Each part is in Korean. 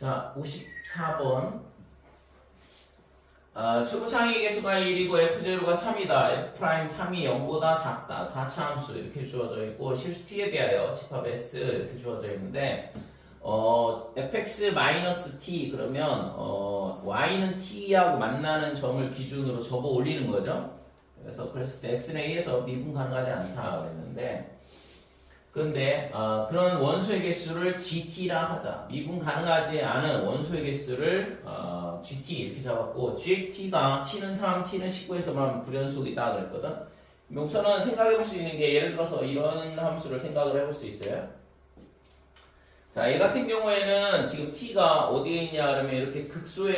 자, 54번. 최고 창의 개수가 1이고 f0가 3이다. f'3이 0보다 작다. 4차 함수 이렇게 주어져 있고 실수 t에 대하여 집합 s 이렇게 주어져 있는데 fx-t 그러면 y는 t하고 만나는 점을 기준으로 접어 올리는 거죠. 그래서 그랬을 때 x는 a에서 미분 가능하지 않다 그랬는데 그런데 그런 원소의 개수를 GT라 하자. 미분 가능하지 않은 원소의 개수를 GT 이렇게 잡았고 GT가 T는 3, T는 19에서만 불연속이다 그랬거든. 우선은 생각해 볼 수 있는 게 예를 들어서 이런 함수를 생각을 해볼 수 있어요. 자, 얘 같은 경우에는 지금 T가 어디에 있냐 그러면 이렇게 극소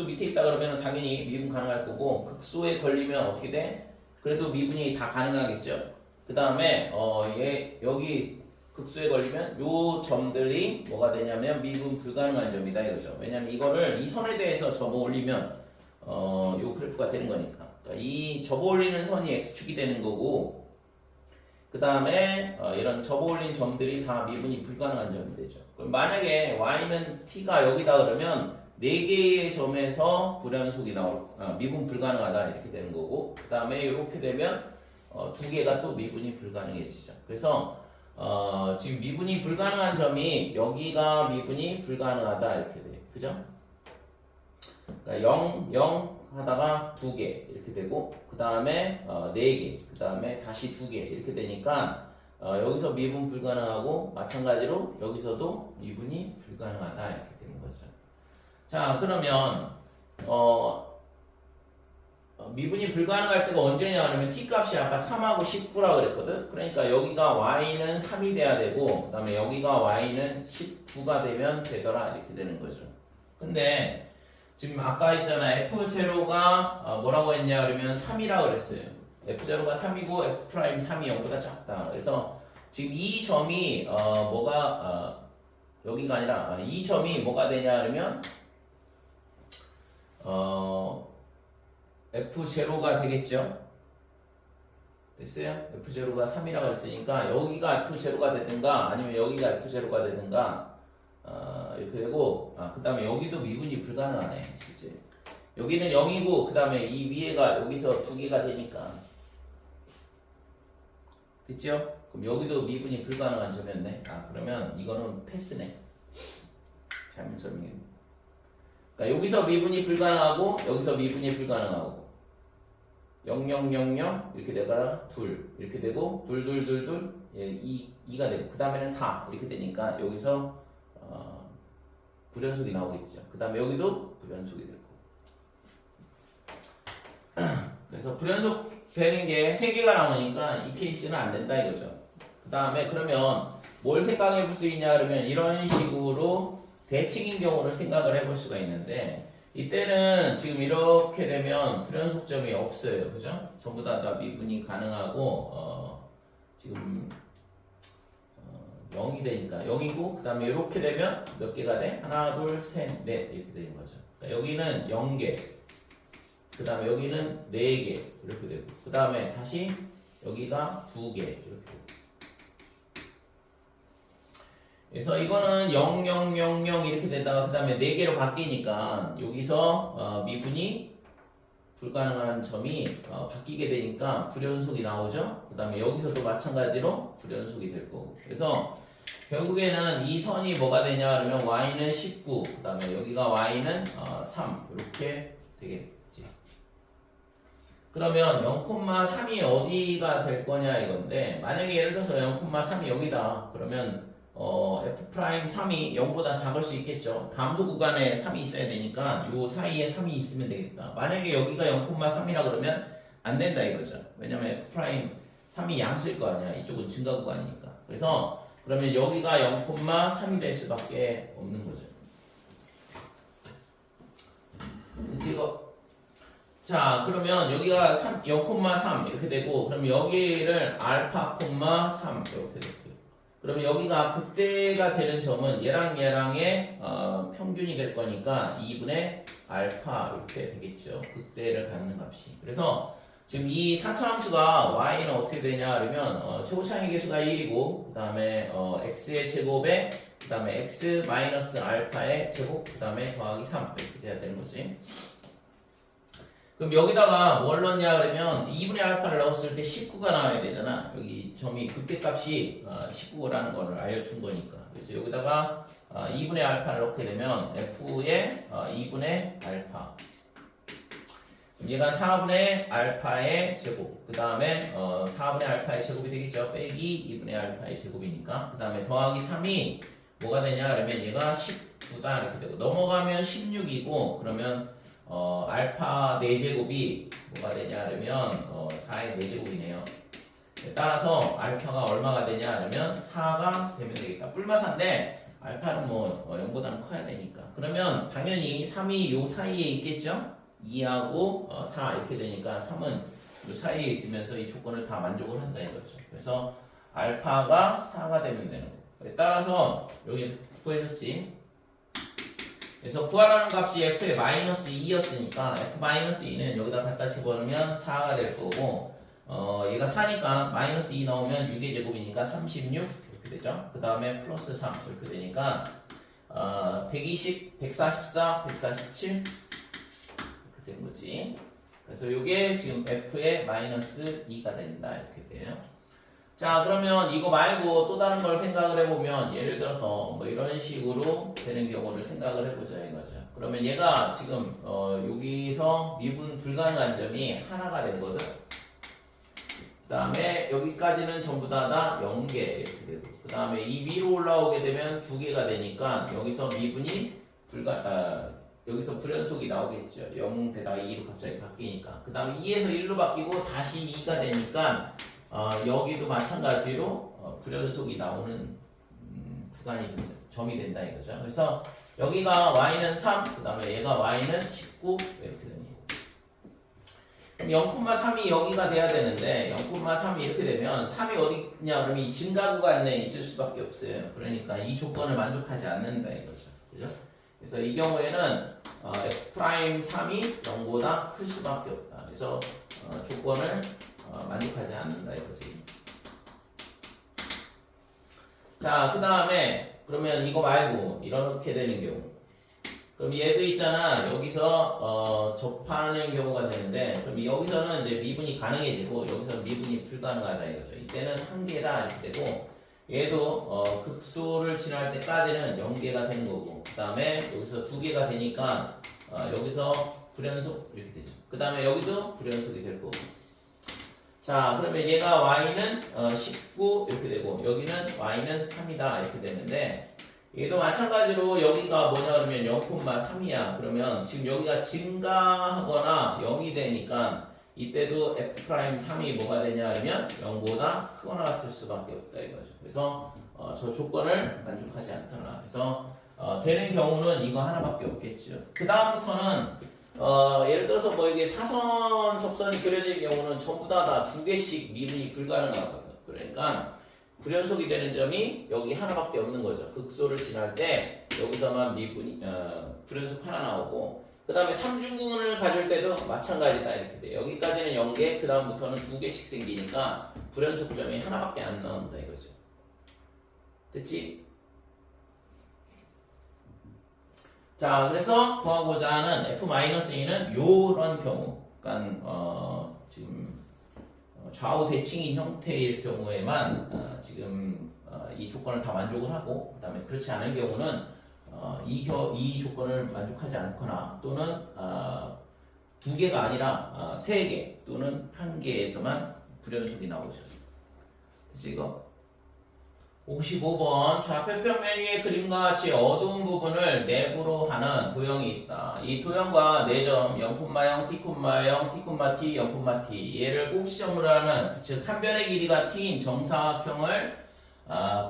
밑에 있다 그러면 당연히 미분 가능할 거고 극소에 걸리면 어떻게 돼? 그래도 미분이 다 가능하겠죠. 그 다음에 얘 여기 극수에 걸리면 요 점들이 뭐가 되냐면 미분 불가능한 점이다 이거죠. 왜냐면 이거를 이 선에 대해서 접어 올리면 요 그래프가 되는 거니까. 그러니까 이 접어 올리는 선이 x축이 되는 거고 그 다음에 이런 접어 올린 점들이 다 미분이 불가능한 점이 되죠. 그럼 만약에 y는 t가 여기다 그러면 4개의 점에서 불연속이 미분 불가능하다 이렇게 되는 거고 그 다음에 이렇게 되면 2개가 또 미분이 불가능해지죠. 그래서 지금 미분이 불가능한 점이 여기가 미분이 불가능하다 이렇게 돼요. 그죠? 그러니까 0, 0 하다가 2개 이렇게 되고 그 다음에 4개 그 다음에 다시 2개 이렇게 되니까 여기서 미분 불가능하고 마찬가지로 여기서도 미분이 불가능하다 이렇게 되는 거죠. 자, 그러면 미분이 불가능할 때가 언제냐 하면 t값이 아까 3하고 19라 그랬거든. 그러니까 여기가 y는 3이 돼야 되고 그 다음에 여기가 y는 19가 되면 되더라 이렇게 되는 거죠. 근데 지금 아까 있잖아 f0가 뭐라고 했냐 그러면 3이라 그랬어요. f0가 3이고 f'3이 0보다 작다. 그래서 지금 이 점이 여기가 아니라 이 점이 뭐가 되냐 그러면 f0가 되겠죠? 됐어요? f0가 3이라고 했으니까 여기가 f0가 되든가 아니면 여기가 f0가 되든가 이렇게 되고 그 다음에 여기도 미분이 불가능하네 실제 여기는 0이고 그 다음에 이 위에가 여기서 2개가 되니까 됐죠? 그럼 여기도 미분이 불가능한 점이었네. 그러면 이거는 패스네. 잘못 설명했네. 그러니까 여기서 미분이 불가능하고 여기서 미분이 불가능하고 0, 0, 0, 0 이렇게 되다가 2 이렇게 되고 2, 2, 2, 2 2가 되고 그 다음에는 4 이렇게 되니까 여기서 불연속이 나오겠죠. 그 다음에 여기도 불연속이 되고 그래서 불연속 되는 게 3개가 나오니까 이 케이스는 안 된다 이거죠. 그 다음에 그러면 뭘 생각해 볼 수 있냐 그러면 이런 식으로 대칭인 경우를 생각을 해볼 수가 있는데 이때는 지금 이렇게 되면 불연속점이 없어요. 그죠? 전부 다 미분이 가능하고 지금 0이 되니까 0이고 그 다음에 이렇게 되면 몇 개가 돼? 하나, 둘, 셋, 넷 이렇게 되는 거죠. 그러니까 여기는 0개 그 다음에 여기는 4개 이렇게 되고 그 다음에 다시 여기가 2개 이렇게 되고 그래서 이거는 0, 0, 0, 0 이렇게 되다가 그 다음에 4개로 바뀌니까 여기서 미분이 불가능한 점이 바뀌게 되니까 불연속이 나오죠. 그 다음에 여기서도 마찬가지로 불연속이 될 거고 그래서 결국에는 이 선이 뭐가 되냐 그러면 y는 19 그 다음에 여기가 y는 3 이렇게 되겠지. 그러면 0,3이 어디가 될 거냐 이건데 만약에 예를 들어서 0,3이 여기다 그러면 f'3이 0보다 작을 수 있겠죠. 감소 구간에 3이 있어야 되니까 요 사이에 3이 있으면 되겠다. 만약에 여기가 0,3이라 그러면 안 된다 이거죠. 왜냐면 f'3이 양수일 거 아니야. 이쪽은 증가 구간이니까. 그래서 그러면 여기가 0,3이 될 수밖에 없는 거죠. 자, 그러면 여기가 0,3 이렇게 되고 그럼 여기를 알파, 3 이렇게 될게요. 그러면 여기가 극대가 되는 점은 얘랑의 평균이 될 거니까 2분의 알파 이렇게 되겠죠. 극대를 갖는 값이. 그래서 지금 이 4차 함수가 y는 어떻게 되냐 그러면 최고 창의 개수가 1이고 그 다음에 x의 제곱에 그 다음에 x 마이너스 알파의 제곱, 그 다음에 더하기 3 이렇게 돼야 되는 거지. 그럼 여기다가 뭘 넣냐 그러면 2분의 알파를 넣었을 때 19가 나와야 되잖아. 여기 점이 극대값이 19라는 거를 알려준 거니까. 그래서 여기다가 2분의 알파를 넣게 되면 f의 2분의 알파, 얘가 4분의 알파의 제곱, 그 다음에 4분의 알파의 제곱이 되겠죠. 빼기 2분의 알파의 제곱이니까. 그 다음에 더하기 3이 뭐가 되냐 그러면 얘가 19다 이렇게 되고, 넘어가면 16이고, 그러면 알파 4제곱이 뭐가 되냐 그러면 4의 4제곱이네요. 따라서 알파가 얼마가 되냐 그러면 4가 되면 되겠다. 뿔마사인데 알파는 뭐 0보다는 커야 되니까. 그러면 당연히 3이 요 사이에 있겠죠. 2하고 4 이렇게 되니까 3은 요 사이에 있으면서 이 조건을 다 만족을 한다 이거죠. 그래서 알파가 4가 되면 되는 거. 따라서 여기 구해줬지. 그래서 구하라는 값이 f의 마이너스 2였으니까 f 마이너스 2는 여기다 갖다 집어넣으면 4가 될 거고, 얘가 4니까 마이너스 2 넣으면 6의 제곱이니까 36 이렇게 되죠. 그 다음에 플러스 3 이렇게 되니까 120, 144, 147 이렇게 되는 거지. 그래서 이게 지금 f의 마이너스 2가 된다 이렇게 돼요. 자, 그러면 이거 말고 또 다른 걸 생각을 해보면, 예를 들어서 뭐 이런 식으로 되는 경우를 생각을 해보자 이거죠. 그러면 얘가 지금 여기서 미분 불가능한 점이 하나가 된 거든. 그 다음에 여기까지는 전부 다 0개 이렇게 되고, 그 다음에 이 위로 올라오게 되면 2개가 되니까 여기서 미분이 여기서 불연속이 나오겠죠. 0대다가 2로 갑자기 바뀌니까. 그 다음에 2에서 1로 바뀌고 다시 2가 되니까 여기도 마찬가지로 불연속이 나오는 구간이 점이 된다 이거죠. 그래서 여기가 y는 3, 그 다음에 얘가 y는 19 이렇게 되는 거고. 그럼 0,3이 여기가 돼야 되는데 0,3이 이렇게 되면 3이 어디 있냐 그러면 이 증가 구간 내에 있을 수밖에 없어요. 그러니까 이 조건을 만족하지 않는다 이거죠. 그죠? 그래서 이 경우에는 f'3이 0보다 클 수밖에 없다. 그래서 조건을 만족하지 않는다 이거지. 자, 그 다음에 그러면 이거 말고 이렇게 되는 경우, 그럼 얘도 있잖아. 여기서 접하는 경우가 되는데, 그럼 여기서는 이제 미분이 가능해지고 여기서 미분이 불가능하다 이거죠. 이때는 1개다 이렇게 되고, 얘도 극소를 지날 때까지는 0개가 되는 거고, 그 다음에 여기서 2개가 되니까 여기서 불연속 이렇게 되죠. 그 다음에 여기도 불연속이 될 거고. 자, 그러면 얘가 y는 19 이렇게 되고, 여기는 y는 3이다 이렇게 되는데, 얘도 마찬가지로 여기가 뭐냐 그러면 0,3이야. 그러면 지금 여기가 증가하거나 0이 되니까 이때도 f'3이 뭐가 되냐 그러면 0보다 크거나 같을 수밖에 없다 이거죠. 그래서 저 조건을 만족하지 않더라. 그래서 되는 경우는 이거 하나밖에 없겠죠. 그 다음부터는 예를 들어서 뭐 이게 사선 접선이 그려질 경우는 전부 다 2개씩 미분이 불가능하거든. 그러니까 불연속이 되는 점이 여기 하나밖에 없는 거죠. 극소를 지날 때 여기서만 미분이 불연속 하나 나오고, 그 다음에 3중근을 가질 때도 마찬가지다 이렇게 돼. 여기까지는 0개, 그 다음부터는 2개씩 생기니까 불연속 점이 하나밖에 안 나온다 이거죠. 됐지? 자, 그래서 구하고자 하는 f-2는 요런 경우, 그러니까 지금 좌우 대칭인 형태일 경우에만 지금 이 조건을 다 만족을 하고, 그 다음에 그렇지 않은 경우는 이 조건을 만족하지 않거나, 또는 2개가 아니라 3개 또는 1개에서만 불연속이 나오죠. 그치 이거? 55번 좌표평 메뉴의 그림과 같이 어두운 부분을 내부로 하는 도형이 있다. 이 도형과 4점 0,0, t, 0, t, t, 0,t 얘를 꼭지점으로 하는, 즉 한 변의 길이가 t인 정사각형을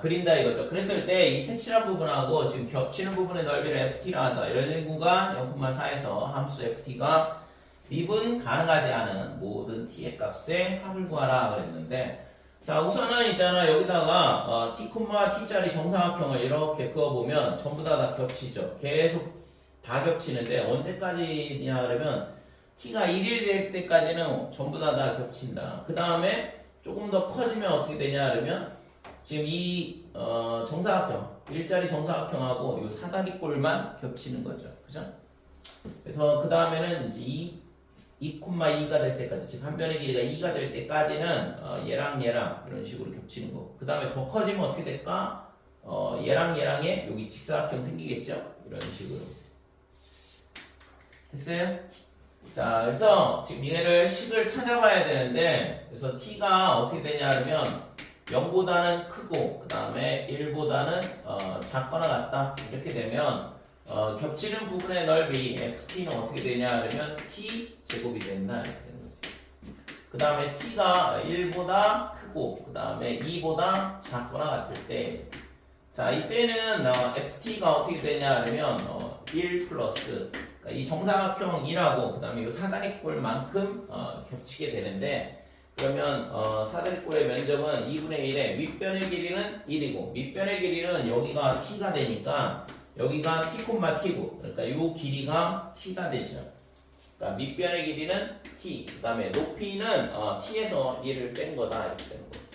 그린다 이거죠. 그랬을 때 이 색칠한 부분하고 지금 겹치는 부분의 넓이를 ft라 하자. 이런 구간 0,4에서 함수 ft가 미분 가능하지 않은 모든 t의 값의 합을 구하라 그랬는데, 자, 우선은 있잖아. 여기다가 t, t짜리 정사각형을 이렇게 그어보면 전부 다 겹치죠. 계속 다 겹치는데 언제까지냐 그러면 t가 1일 될 때까지는 전부 다 겹친다. 그 다음에 조금 더 커지면 어떻게 되냐 그러면 지금 이 정사각형, 일자리 정사각형하고 요 사다리꼴만 겹치는 거죠. 그죠? 그래서 그 다음에는 이제 2,2가 될 때까지, 즉 한 변의 길이가 2가 될 때까지는 얘랑 얘랑 이런 식으로 겹치는 거. 그 다음에 더 커지면 어떻게 될까? 얘랑 얘랑에 여기 직사각형 생기겠죠? 이런 식으로. 됐어요? 자, 그래서 지금 얘를 식을 찾아봐야 되는데, 그래서 t가 어떻게 되냐 하면 0보다는 크고 그 다음에 1보다는 작거나 같다 이렇게 되면 겹치는 부분의 넓이 ft는 어떻게 되냐 하면 t 제곱이 된다 이렇게 되는 거죠. 그 다음에 t가 1보다 크고 그 다음에 2보다 작거나 같을 때, 자 이때는 ft가 어떻게 되냐 하면 1 플러스, 그러니까 이 정사각형 2라고 그 다음에 이 사다리꼴만큼 겹치게 되는데, 그러면 사다리꼴의 면적은 2분의 1에 윗변의 길이는 1이고 밑변의 길이는 여기가 t가 되니까 여기가 t, t고, 그러니까 이 길이가 t가 되죠. 그러니까 밑변의 길이는 t, 그 다음에 높이는 t에서 1을 뺀 거다 이렇게 되는 거예요.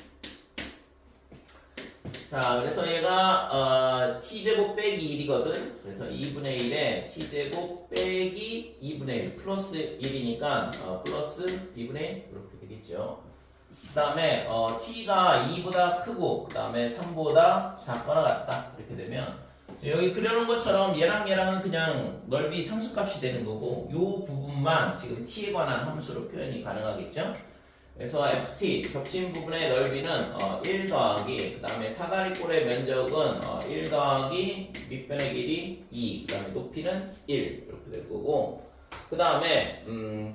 자, 그래서 얘가 t제곱 빼기 1이거든. 그래서 2분의 1에 t제곱 빼기 2분의 1 플러스 1이니까 플러스 2분의 1 이렇게 되겠죠. 그 다음에 t가 2보다 크고 그 다음에 3보다 작거나 같다 이렇게 되면 여기 그려놓은 것처럼 얘랑 얘랑은 그냥 넓이 상수값이 되는 거고, 요 부분만 지금 t에 관한 함수로 표현이 가능하겠죠. 그래서 ft 겹친 부분의 넓이는 1 더하기 그 다음에 사다리꼴의 면적은 1 더하기 밑변의 길이 2, 그 다음에 높이는 1 이렇게 될 거고, 그 다음에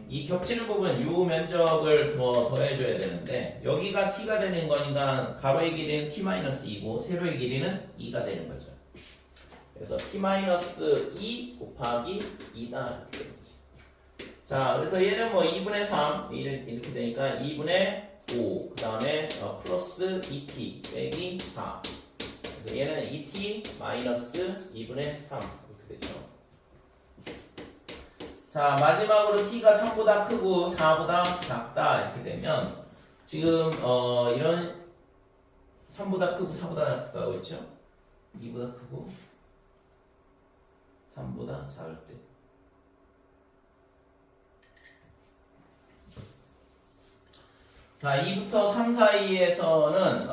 이 겹치는 부분 요 면적을 더해줘야 되는데, 여기가 t가 되는 거니까 가로의 길이는 t-2고 세로의 길이는 2가 되는 거죠. 그래서 t-2 곱하기 2다 이렇게 되는 거죠. 자, 그래서 얘는 뭐 2분의 3 이렇게 되니까 2분의 5, 그 다음에 플러스 2t 빼기 4. 그래서 얘는 2t 마이너스 2분의 3 이렇게 되죠. 자, 마지막으로 t가 3보다 크고 4보다 작다 이렇게 되면 지금 이런 3보다 크고 4보다 작다고 했죠? 2보다 크고 3보다 작을 때. 자, 2부터 3 사이에서는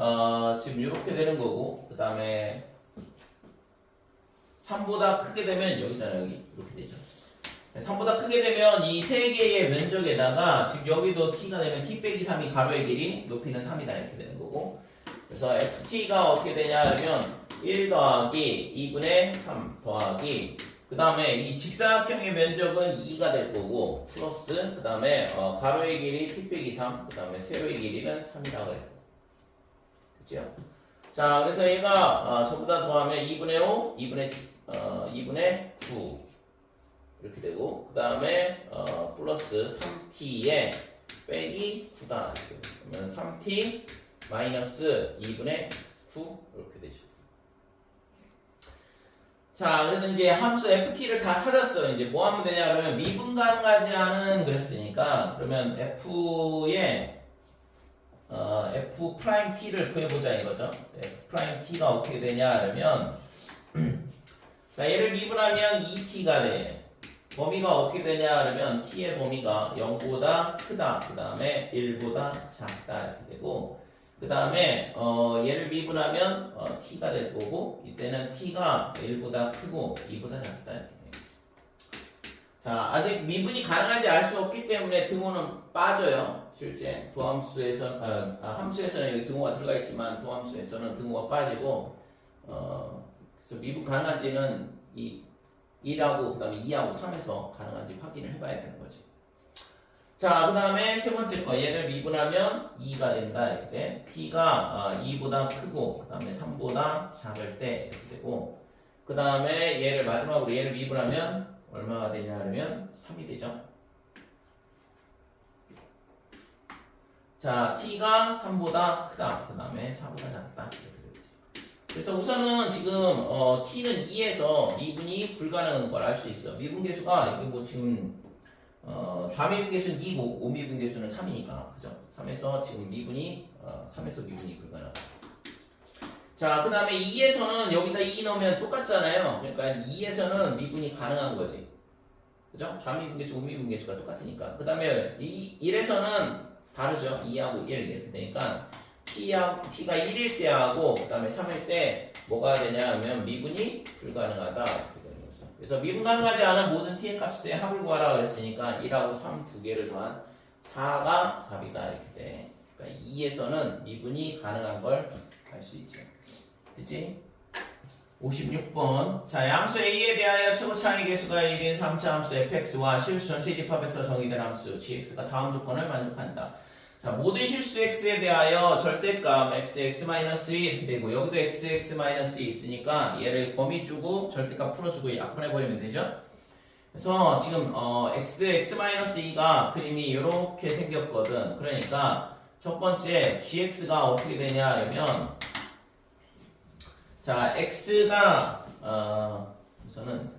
지금 이렇게 되는 거고, 그 다음에 3보다 크게 되면 여기잖아요. 여기 이렇게 되죠. 3보다 크게 되면 이 세 개의 면적에다가 지금 여기도 t가 되면 t 빼기 3이 가로의 길이, 높이는 3이다 이렇게 되는 거고, 그래서 ft가 어떻게 되냐 하면 1 더하기 2분의 3 더하기 그 다음에 이 직사각형의 면적은 2가 될 거고 플러스 그 다음에 가로의 길이 t 빼기 3, 그 다음에 세로의 길이는 3이라고 해요. 그죠? 자, 그래서 얘가 전부 다 더하면 2분의 5, 2분의 9 이렇게 되고, 그 다음에 플러스 3t에 빼기 9다 그러면 3t 마이너스 2분의 9 이렇게 되죠. 자, 그래서 이제 함수 ft를 다 찾았어요. 이제 뭐 하면 되냐 그러면 미분 가능하지 않은 그랬으니까, 그러면 f의 f 프라임 t를 구해보자 이거죠. f 프라임 t가 어떻게 되냐 그러면 자, 얘를 미분하면 2t가 돼. 범위가 어떻게 되냐 그러면 t의 범위가 0보다 크다, 그 다음에 1보다 작다 이렇게 되고, 그 다음에 얘를 미분하면 t가 될 거고, 이때는 t가 1보다 크고 2보다 작다 이렇게 돼요. 자, 아직 미분이 가능한지 알 수 없기 때문에 등호는 빠져요. 실제 도함수에서 함수에서는 여기 등호가 들어가 있지만 도함수에서는 등호가 빠지고, 그래서 미분 가능한지는 이 1하고 그 다음에 2하고 3에서 가능한지 확인을 해봐야 되는 거지. 자, 그 다음에 세 번째 거, 얘를 미분하면 2가 된다 이렇게 돼. t가 2보다 크고 그 다음에 3보다 작을 때 이렇게 되고, 그 다음에 얘를 마지막으로 얘를 미분하면 얼마가 되냐 하면 3이 되죠. 자, t가 3보다 크다, 그 다음에 4보다 작다 이렇게 되고 있어요. 그래서 우선은 지금 t는 2에서 미분이 불가능한 걸 알 수 있어. 미분 계수가 이게 뭐 지금 좌미분 계수는 2고 우미분 계수는 3이니까, 그죠? 3에서 지금 미분이 3에서 미분이 불가능하다. 자, 그 다음에 2에서는 여기다 2 넣으면 똑같잖아요. 그러니까 2에서는 미분이 가능한 거지. 그죠? 좌미분계수, 우미분계수가 똑같으니까. 그 다음에 1에서는 다르죠. 2하고 1 이렇게 되니까 t가 1일 때하고 그 다음에 3일 때 뭐가 되냐 하면 미분이 불가능하다. 이렇게 되는 거죠. 그래서 미분 가능하지 않은 모든 t의 값의 합을 구하라 그랬으니까 1하고 3 두 개를 더한 4가 답이다. 이렇게 돼. 그러니까 2에서는 미분이 가능한 걸 알 수 있죠. 됐지? 56번. 자, 양수 A에 대하여 최고 차의 개수가 1인 3차 함수 fx와 실수 전체 집합에서 정의된 함수 gx가 다음 조건을 만족한다. 자, 모든 실수 x에 대하여 절대값 x(x-1) 이렇게 되고 여기도 x(x-1) 있으니까 얘를 범위 주고 절대값 풀어주고 약분해버리면 되죠. 그래서 지금 x(x-2가 그림이 이렇게 생겼거든. 그러니까 첫 번째 gx가 어떻게 되냐 하면 자, x가 우선은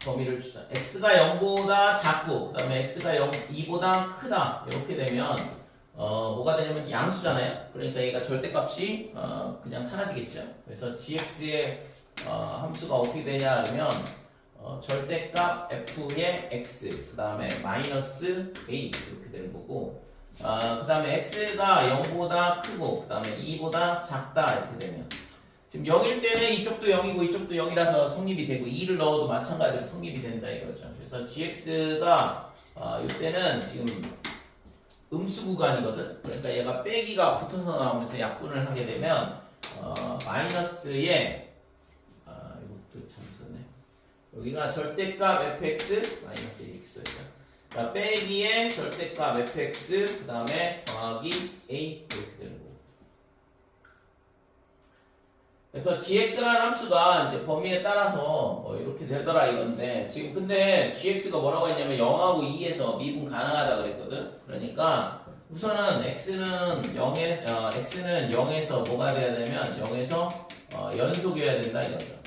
범위를 주자. x가 0보다 작고 그 다음에 x가 2보다 크다 이렇게 되면 뭐가 되냐면 양수잖아요. 그러니까 얘가 절대값이 그냥 사라지겠죠. 그래서 gx의 함수가 어떻게 되냐 하면 절대값 f의 x 그 다음에 마이너스 a 이렇게 되는 거고 그 다음에 x가 0보다 크고 그 다음에 2보다 작다 이렇게 되면 지금 0일 때는 이쪽도 0이고 이쪽도 0이라서 성립이 되고 2를 넣어도 마찬가지로 성립이 된다 이거죠. 그래서 gx가 이때는 지금 음수 구간이거든. 그러니까 얘가 빼기가 붙어서 나오면서 약분을 하게 되면 마이너스에 이것도 참 썼네. 여기가 절대값 fx 마이너스 이렇게 써있죠. 그러니까 빼기에 절대값 fx 그 다음에 더하기 a 이렇게 되는 거고. 그래서 gx라는 함수가 이제 범위에 따라서 이렇게 되더라 이건데 지금 근데 gx가 뭐라고 했냐면 0하고 2에서 미분 가능하다 그랬거든. 그러니까 우선은 x는 0에서 뭐가 돼야 되면 0에서 연속이어야 된다 이거죠.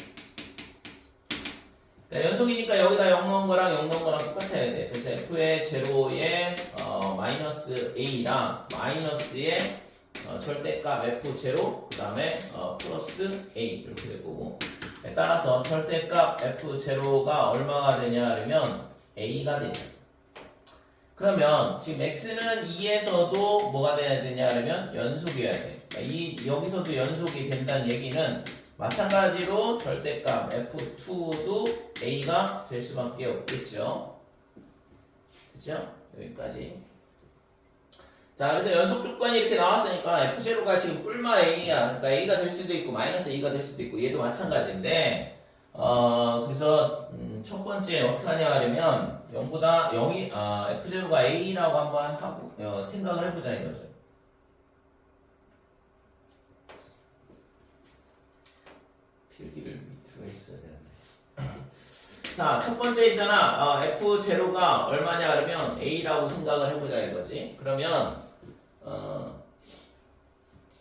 그러니까 연속이니까 여기다 0 넣은 거랑 0 넣은 거랑 똑같아야 돼. 그래서 f의 제로에 마이너스 a랑 마이너스의 절대값 f0 그 다음에 플러스 a 이렇게 될 거고 따라서 절대값 f0가 얼마가 되냐 하면 a가 되죠. 그러면 지금 x는 2에서도 뭐가 돼야 되냐 하면 연속이어야 돼. 그러니까 여기서도 연속이 된다는 얘기는 마찬가지로 절대값 f2도 a가 될 수밖에 없겠죠. 그렇죠? 여기까지. 자, 그래서 연속 조건이 이렇게 나왔으니까 f0가 지금 뿔마 a야. 그러니까 a가 될 수도 있고 마이너스 a가 될 수도 있고 얘도 마찬가지인데 그래서 첫 번째 어떻게 하냐 하려면 0보다 0이 f0가 a라고 한번 하고 생각을 해보자 이거죠. 필기를 밑으로 했어야 되는데. 자, 첫 번째 있잖아. f0가 얼마냐 그러면 a라고 생각을 해보자 이거지. 그러면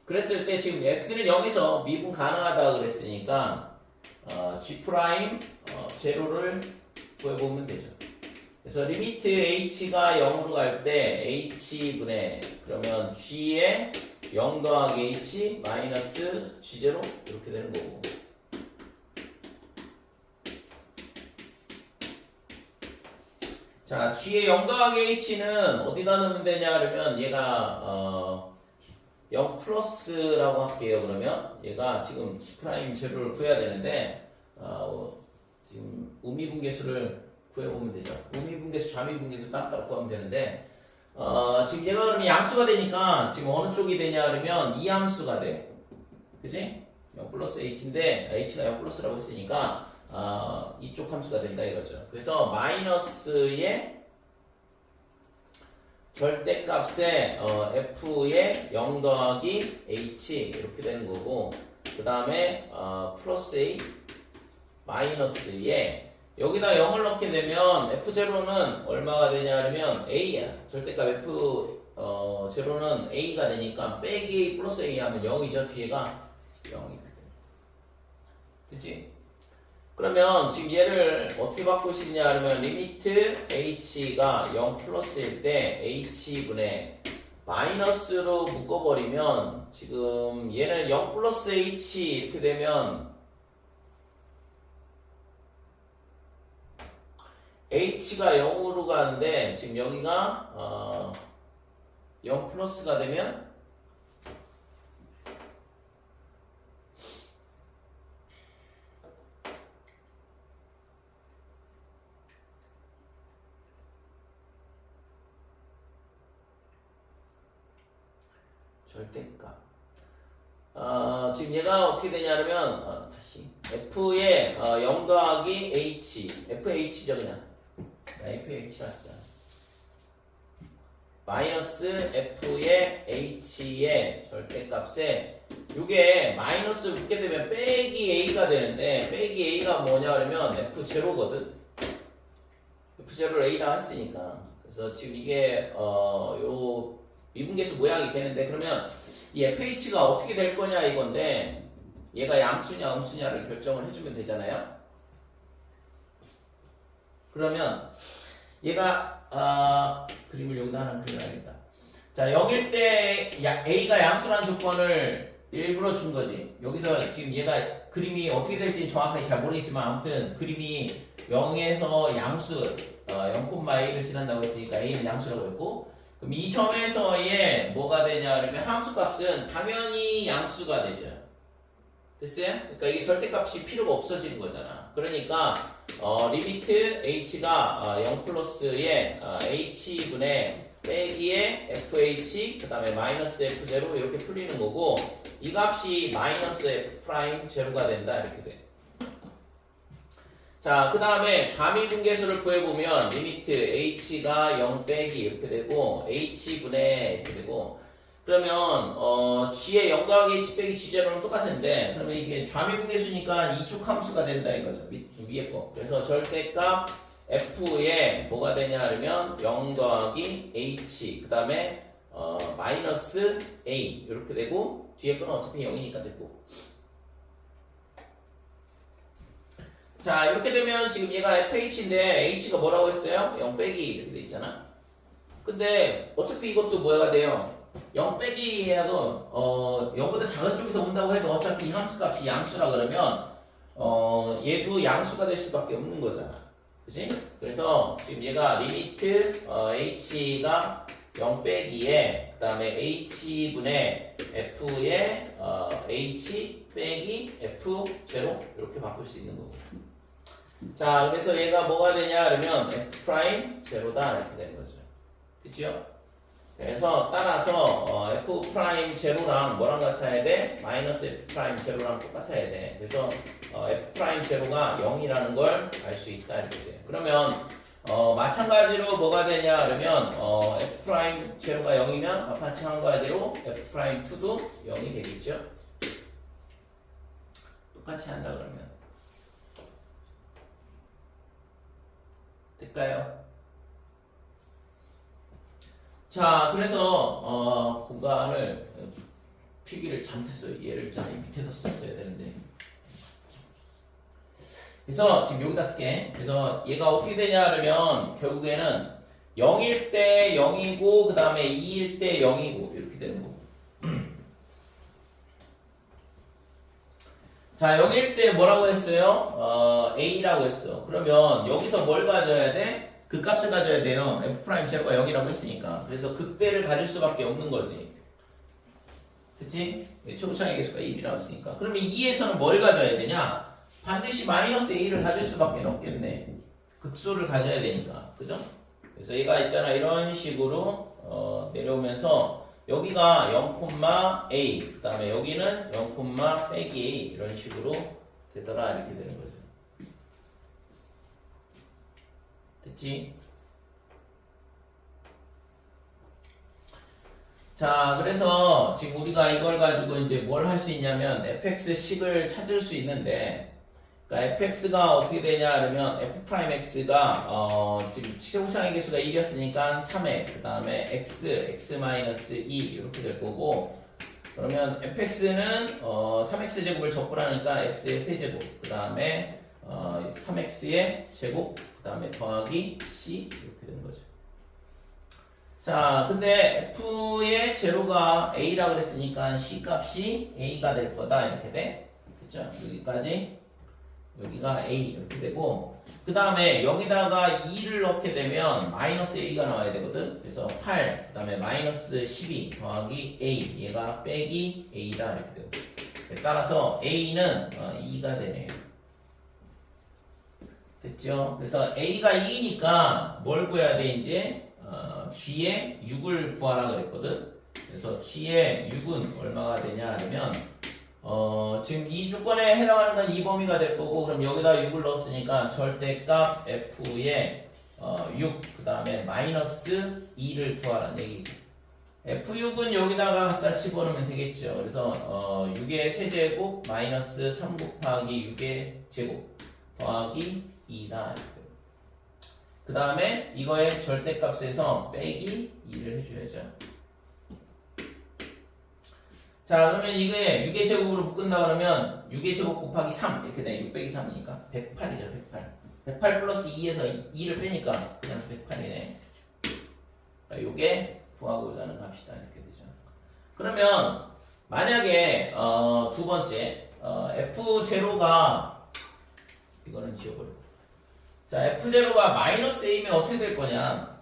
그랬을 때 지금 x는 0에서 미분 가능하다 그랬으니까 g 프라임 제로를 구해보면 되죠. 그래서 리미트 h가 0으로 갈 때 h분의 그러면 g에 0 더하기 h 마이너스 g0 이렇게 되는 거고. 자, g의 0 더하기 h는 어디다 넣으면 되냐 그러면 얘가 0 플러스라고 할게요. 그러면 얘가 지금 g 프라임 제로를 구해야 되는데 지금 우미분계수를 구해보면 되죠. 우미분계수, 좌미분계수 따로 구하면 되는데 지금 얘가 그러면 양수가 되니까 지금 어느 쪽이 되냐 그러면 이 함수가 돼. 그치? 0 플러스 h인데 h가 0 플러스라고 했으니까 이쪽 함수가 된다 이거죠. 그래서 마이너스의 절대값에 f의 0 더하기 h 이렇게 되는 거고 그 다음에 플러스 a 마이너스에 여기다 0을 넣게 되면 f0는 얼마가 되냐 하면 a야. 절대값 f0는 a가 되니까 빼기 a 플러스 a 하면 0이죠. 뒤에가 0이 그치? 그러면 지금 얘를 어떻게 바꿀 수 있냐 하면 리미트 h가 0 플러스일 때 h분의 마이너스로 묶어버리면 지금 얘는 0 플러스 h 이렇게 되면 h가 0으로 가는데 지금 여기가 0 플러스가 되면 절대값. 지금 얘가 어떻게 되냐면 다시 f의 0 더하기 h, fh죠 그냥. fh라 쓰잖아. 마이너스 f의 h의 절대값에 요게 마이너스 붙게 되면 빼기 a가 되는데 빼기 a가 뭐냐 그러면 f0거든. f0를 a라 했으니까. 그래서 지금 이게 요 미분계수 모양이 되는데 그러면 이 fh가 어떻게 될 거냐 이건데 얘가 양수냐 음수냐를 결정을 해주면 되잖아요. 그러면 얘가 그림을 여기다 하나 그려야겠다. 자 0일 때 a가 양수라는 조건을 일부러 준 거지. 여기서 지금 얘가 그림이 어떻게 될지 정확하게 잘 모르겠지만 아무튼 그림이 0에서 양수 0,a를 지난다고 했으니까 a는 양수라고 했고 그럼 이 점에서의 뭐가 되냐 그러면 함수값은 당연히 양수가 되죠. 됐어요? 그러니까 이게 절대값이 필요가 없어지는 거잖아. 그러니까 리미트 h가 0 플러스의 h분의 빼기의 fh 그 다음에 마이너스 f0 이렇게 풀리는 거고 이 값이 마이너스 f 프라임 제로가 된다 이렇게 돼. 자, 그 다음에 좌미분계수를 구해보면 리미트 h가 0 빼기 이렇게 되고 h분의 이렇게 되고 그러면 g의 0 더하기 h 빼기 g0는 똑같은데 그러면 이게 좌미분계수니까 이쪽 함수가 된다 이거죠. 위에 거. 그래서 절대값 f에 뭐가 되냐 그러면 0 더하기 h 그 다음에 마이너스 a 이렇게 되고 뒤에 거는 어차피 0이니까 됐고 자 이렇게 되면 지금 얘가 fh인데 h가 뭐라고 했어요? 0 빼기 이렇게 돼 있잖아. 근데 어차피 이것도 뭐가 돼요? 0 빼기 해도 0보다 작은 쪽에서 온다고 해도 어차피 이 함수값이 양수라 그러면 얘도 양수가 될 수밖에 없는 거잖아. 그치? 그래서 지금 얘가 리미트 h가 0 빼기에 그 다음에 h분의 f의 h 빼기 f0 이렇게 바꿀 수 있는 거고. 자 그래서 얘가 뭐가 되냐 그러면 f 프라임 제로다 이렇게 되는 거죠. 됐죠? 그래서 따라서 f 프라임 제로랑 뭐랑 같아야 돼? 마이너스 f 프라임 제로랑 똑같아야 돼. 그래서 f 프라임 제로가 0이라는 걸 알 수 있다 이렇게 돼. 그러면 마찬가지로 뭐가 되냐 그러면 f 프라임 제로가 0이면 마찬가지로 f 프라임 2도 0이 되겠죠? 똑같이 한다 그러면 될까요? 자, 그래서 공간을 필기를 잘못했어요. 얘를 있잖아 밑에다 썼어야 되는데. 그래서 지금 여기다 쓸게. 그래서 얘가 어떻게 되냐 그러면 결국에는 0일 때 0이고 그 다음에 2일 때 0이고 이렇게 되는 거고. 자, 0일 때 뭐라고 했어요? A라고 했어. 그러면 여기서 뭘 가져야 돼? 그 값을 가져야 돼요. F' 제로가 0이라고 했으니까. 그래서 그때를 가질 수밖에 없는 거지. 그치? 초고창의 개수가 1이라고 했으니까. 그러면 2에서는 뭘 가져야 되냐? 반드시 마이너스 A를 가질 수밖에 없겠네. 극소를 가져야 되니까. 그죠? 그래서 얘가 있잖아. 이런 식으로 내려오면서 여기가 0,a 그 다음에 여기는 0, 빼기 a 이런 식으로 되더라 이렇게 되는 거죠. 됐지? 자 그래서 지금 우리가 이걸 가지고 이제 뭘 할 수 있냐면 fx식을 찾을 수 있는데 그러니까 fx가 어떻게 되냐 그러면 f'x가 지금 최고창의 개수가 1이었으니까 3에 그 다음에 x-2 이렇게 될 거고 그러면 fx는 3x제곱을 적분하니까 x의 세제곱 그 다음에 3x의 제곱 그 다음에 더하기 c 이렇게 되는 거죠. 자, 근데 f의 제로가 a라 그랬으니까 c 값이 a가 될 거다 이렇게 돼. 그죠? 여기까지 여기가 a 이렇게 되고 그 다음에 여기다가 2를 넣게 되면 마이너스 a가 나와야 되거든. 그래서 8, 그 다음에 마이너스 12 더하기 a 얘가 빼기 a다 이렇게 되고 따라서 a는 2가 되네요. 됐죠? 그래서 a가 2니까 뭘 구해야 돼 이제? g의 6을 구하라 그랬거든. 그래서 g의 6은 얼마가 되냐 하면 지금 이 조건에 해당하는 건 이 범위가 될 거고 그럼 여기다 6을 넣었으니까 절대값 f의 6, 그 다음에 마이너스 2를 구하라는 얘기. f6은 여기다가 갖다 집어넣으면 되겠죠. 그래서 6의 세제곱 마이너스 3 곱하기 6의 제곱 더하기 2다. 그 다음에 이거의 절대값에서 빼기 2를 해줘야죠. 자, 그러면 이게 6의 제곱으로 묶은다 그러면 6의 제곱 곱하기 3 이렇게 돼. 6 빼기 3이니까 108이죠. 108. 108 플러스 2에서 2를 빼니까 그냥 108이네. 요게 구하고자 하는 값이다 이렇게 되죠. 그러면 만약에 두 번째 f0가 이거는 지워버려. 자, f0가 마이너스 a면 어떻게 될 거냐?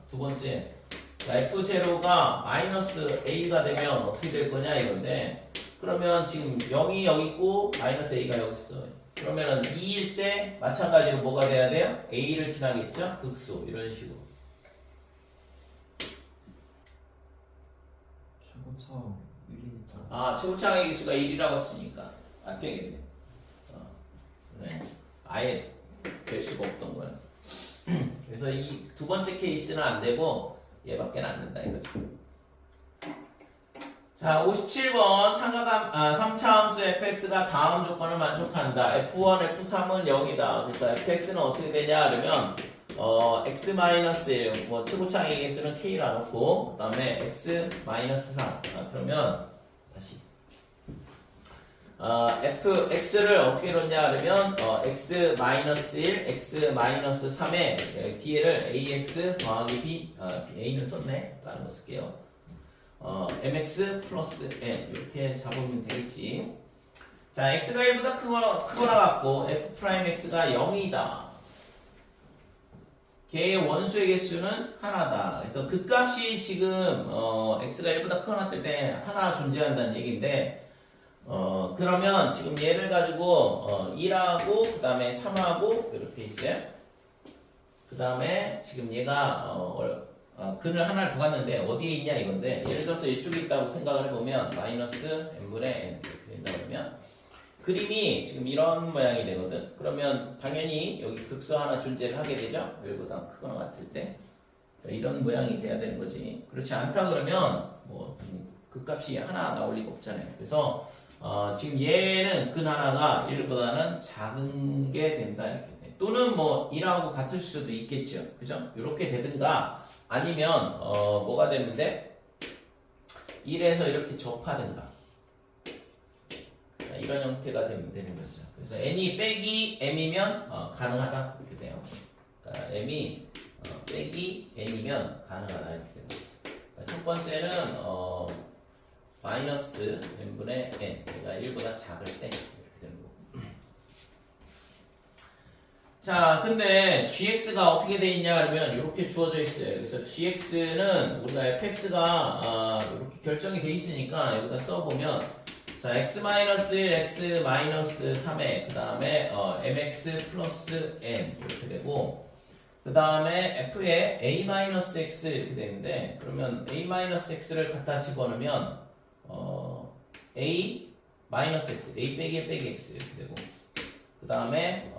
두 번째. 자, f0가 마이너스 a가 되면 어떻게 될 거냐 이건데 그러면 지금 0이 여기 있고 마이너스 a가 여기 있어. 그러면은 2일 때 마찬가지로 뭐가 돼야 돼요? a를 지나겠죠? 극소 이런 식으로. 최고차 1이니까. 아, 최고차항의 기수가 1이라고 했으니까 안 되겠네. 그래. 아예 될 수가 없던 거야. 그래서 이 두 번째 케이스는 안 되고 얘밖에 안 된다 이거죠. 자, 57번 삼차함수 3차 함수 fx가 다음 조건을 만족한다. f1, f3은 0이다. 그래서 fx는 어떻게 되냐 그러면 x-1 뭐 최고차항의 개수는 k라 놓고 그다음에 x-3 그러면 다시 fx를 어떻게 놓냐 그러면 x-1, x-3에 뒤에를 ax 더하기 b a는 썼네. 다른 거 쓸게요. mx 플러스 n 이렇게 잡으면 되겠지. 자, x가 1보다 크거나 같고 f'x가 0이다. 걔의 원수의 개수는 하나다. 그래서 그 값이 지금 x가 1보다 크거나 같을 때 하나 존재한다는 얘기인데 그러면 지금 얘를 가지고 1하고 그 다음에 3하고 이렇게 있어요. 그 다음에 지금 얘가 근을 하나를 더 갔는데 어디에 있냐 이건데 예를 들어서 이쪽에 있다고 생각을 해보면 마이너스 n분의 n 이렇게 된다 그러면 그림이 지금 이런 모양이 되거든. 그러면 당연히 여기 극소 하나 존재를 하게 되죠. 1보다 크거나 같을 때 이런 모양이 돼야 되는 거지. 그렇지 않다 그러면 뭐 그 값이 하나 나올 리가 없잖아요. 그래서 지금 얘는 근 하나가 1보다는 작은 게 된다 이렇게 돼. 또는 뭐 1하고 같을 수도 있겠죠. 그죠? 이렇게 되든가 아니면 뭐가 되면 돼? 1에서 이렇게 접하든가 이런 형태가 되면 되는 거죠. 그래서 n이 빼기 m이면 가능하다 이렇게 돼요. 그러니까 m이 빼기 n이면 가능하다 이렇게 돼요. 그러니까 첫 번째는 마이너스 n분의 n 얘가 1보다 작을 때 이렇게 되는 거고. 자, 근데 gx가 어떻게 돼 있냐 그러면 이렇게 주어져 있어요. 그래서 gx는 우리가 fx가 이렇게 결정이 돼 있으니까 여기다 써보면 자, x-1, x-3에 그 다음에 mx 플러스 n 이렇게 되고 그 다음에 f에 a-x 이렇게 되는데 그러면 a-x를 갖다 집어넣으면 a-x, a 빼기 빼기 x 이렇게 되고 그 다음에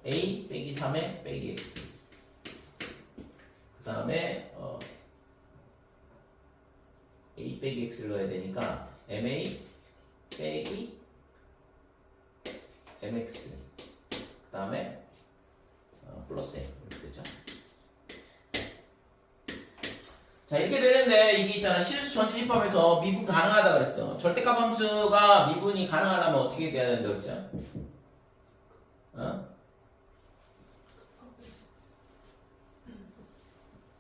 a 빼기 3에 빼기 x 그 다음에 a 빼기 x를 넣어야 되니까 ma 빼기 mx 그 다음에 플러스 n 이렇게 되죠. 자, 이렇게 되는데 이게 있잖아. 실수 전체 집합에서 미분 가능하다 그랬어. 절대값 함수가 미분이 가능하려면 어떻게 돼야 된다고 했죠?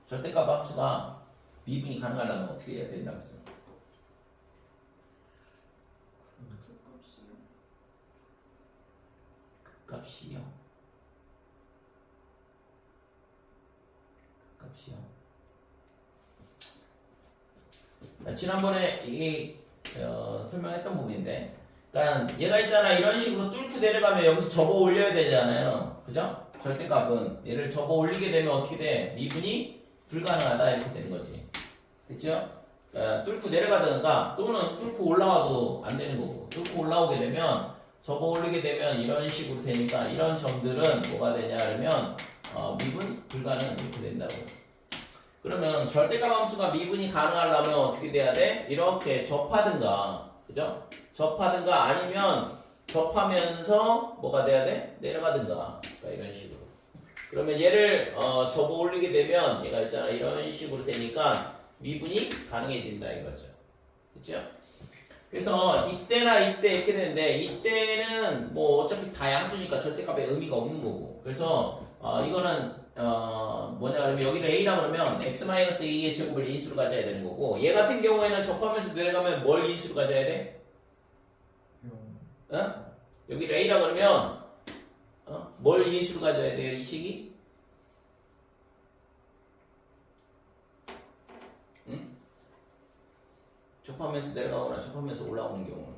절대값 함수가 미분이 가능하려면 어떻게 해야 된다고 했어? 값이요. 값이요. 지난번에 이게 설명했던 부분인데, 그러니까 얘가 있잖아. 이런 식으로 뚫고 내려가면 여기서 접어 올려야 되잖아요. 그죠? 절대값은 얘를 접어 올리게 되면 어떻게 돼? 미분이 불가능하다 이렇게 되는 거지. 됐죠? 뚫고 내려가든가 또는 뚫고 올라와도 안 되는 거고, 뚫고 올라오게 되면 접어 올리게 되면 이런 식으로 되니까 이런 점들은 뭐가 되냐 그러면 미분 불가능 이렇게 된다고. 그러면 절대값 함수가 미분이 가능하려면 어떻게 돼야 돼? 이렇게 접하든가, 그죠? 접하든가 아니면 접하면서 뭐가 돼야 돼? 내려가든가. 그러니까 이런 식으로. 그러면 얘를 접어 올리게 되면 얘가 있잖아. 이런 식으로 되니까 미분이 가능해진다 이거죠. 그죠? 그래서 이때나 이때 이렇게 되는데 이때는 뭐 어차피 다 양수니까 절대값에 의미가 없는 거고. 그래서 이거는 뭐냐 그러면 여기를 a라 그러면 x-a의 제곱을 인수로 가져야 되는 거고, 얘 같은 경우에는 접하면서 내려가면 뭘 인수로 가져야 돼? 여기를 a라 그러면 뭘 인수로 가져야 돼요? 이 식이? 응? 접하면서 내려가거나 접하면서 올라오는 경우는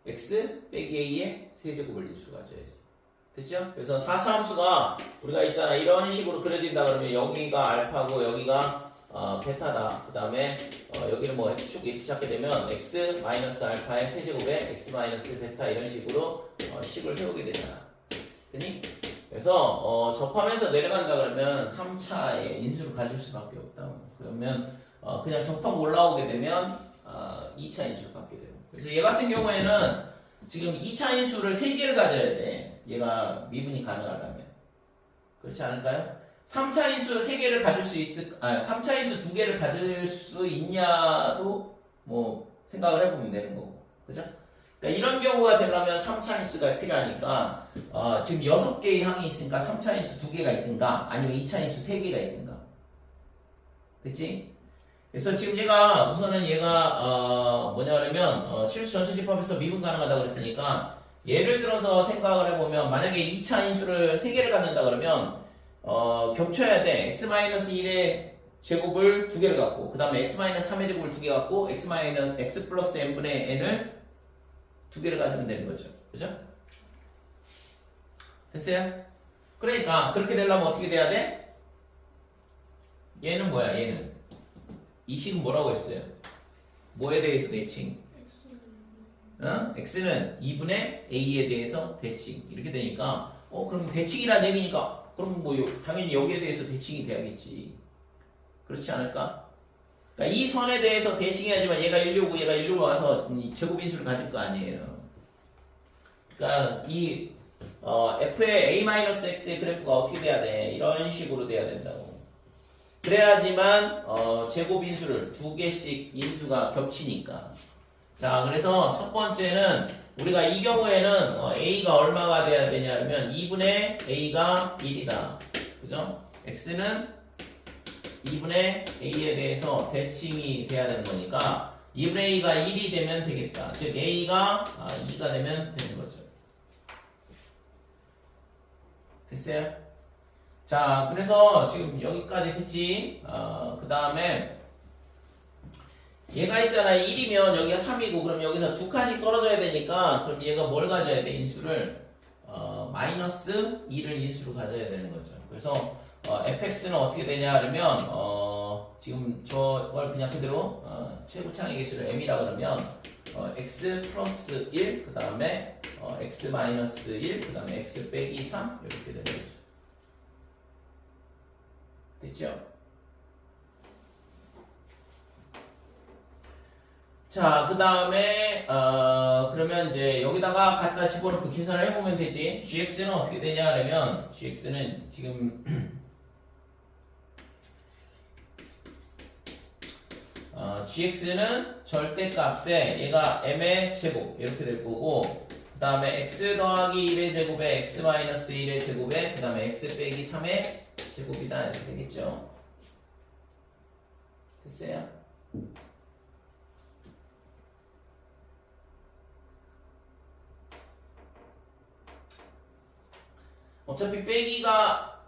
x 빼기 a의 세제곱을 인수로 가져야지. 됐죠? 그래서 4차 함수가 우리가 있잖아. 이런 식으로 그려진다 그러면 여기가 알파고 여기가 베타다. 그 다음에 여기는 뭐 x축 이렇게 잡게 되면 x 마이너스 알파의 세제곱에 x 마이너스 베타 이런 식으로 식을 세우게 되잖아. 됐니? 그래서 접하면서 내려간다 그러면 3차의 인수를 가질 수밖에 없다. 그러면 그냥 접하고 올라오게 되면 2차 인수를 갖게 돼요. 그래서 얘 같은 경우에는 지금 2차 인수를 3개를 가져야 돼. 얘가 미분이 가능하려면. 그렇지 않을까요? 3차 인수 3개를 가질 수 3차 인수 2개를 가질 수 있냐도 뭐 생각을 해보면 되는 거고. 그죠? 그러니까 이런 경우가 되려면 3차 인수가 필요하니까 지금 6개의 항이 있으니까 3차 인수 2개가 있든가 아니면 2차 인수 3개가 있든가. 됐지? 그래서 지금 우선은 얘가 뭐냐 그러면 실수 전체 집합에서 미분 가능하다고 그랬으니까 예를 들어서 생각을 해보면 만약에 2차 인수를 3개를 갖는다 그러면 겹쳐야 돼. x-1의 제곱을 2개를 갖고 그 다음에 x-3의 제곱을 2개 갖고 x 플러스 n분의 n을 2개를 가지면 되는 거죠. 그죠? 됐어요? 그러니까 그렇게 되려면 어떻게 돼야 돼? 얘는 뭐야? 얘는 이 식은 뭐라고 했어요? 뭐에 대해서 대칭? x는 2분의 a에 대해서 대칭 이렇게 되니까 그럼 대칭이란 얘기니까 그럼 뭐 당연히 여기에 대해서 대칭이 돼야겠지. 그렇지 않을까? 그러니까 이 선에 대해서 대칭해야지만 얘가 1로 오고 얘가 1로 와서 제곱인수를 가질 거 아니에요. 그러니까 이 f의 a-x의 그래프가 어떻게 돼야 돼? 이런 식으로 돼야 된다고. 그래야지만 제곱인수를 2개씩 인수가 겹치니까. 자, 그래서 첫 번째는 우리가 이 경우에는 a가 얼마가 돼야 되냐면 2분의 a가 1이다. 그죠? x는 2분의 a에 대해서 대칭이 돼야 되는 거니까 2분의 a가 1이 되면 되겠다. 즉 a가 2가 되면 되는 거죠. 됐어요? 자, 그래서 지금 여기까지 됐지? 그 다음에 얘가 있잖아. 1이면 여기가 3이고 그럼 여기서 두 칸씩 떨어져야 되니까 그럼 얘가 뭘 가져야 돼? 인수를 마이너스 2를 인수로 가져야 되는 거죠. 그래서 fx는 어떻게 되냐 그러면 지금 저걸 그냥 그대로 최고창의 개수를 m이라 그러면 x 플러스 1 그 다음에 x 마이너스 1 그 다음에 x 빼기 3 이렇게 되는 거죠. 됐죠? 자, 그 다음에 그러면 이제 여기다가 갖다 집어넣고 계산을 해보면 되지. gx는 어떻게 되냐 그러면 gx는 지금 gx는 절대값에 얘가 m의 제곱 이렇게 될 거고 그 다음에 x 더하기 1의 제곱에 x 마이너스 1의 제곱에 그 다음에 x 빼기 3의 제곱이다 이렇게 되겠죠. 됐어요? 어차피 빼기가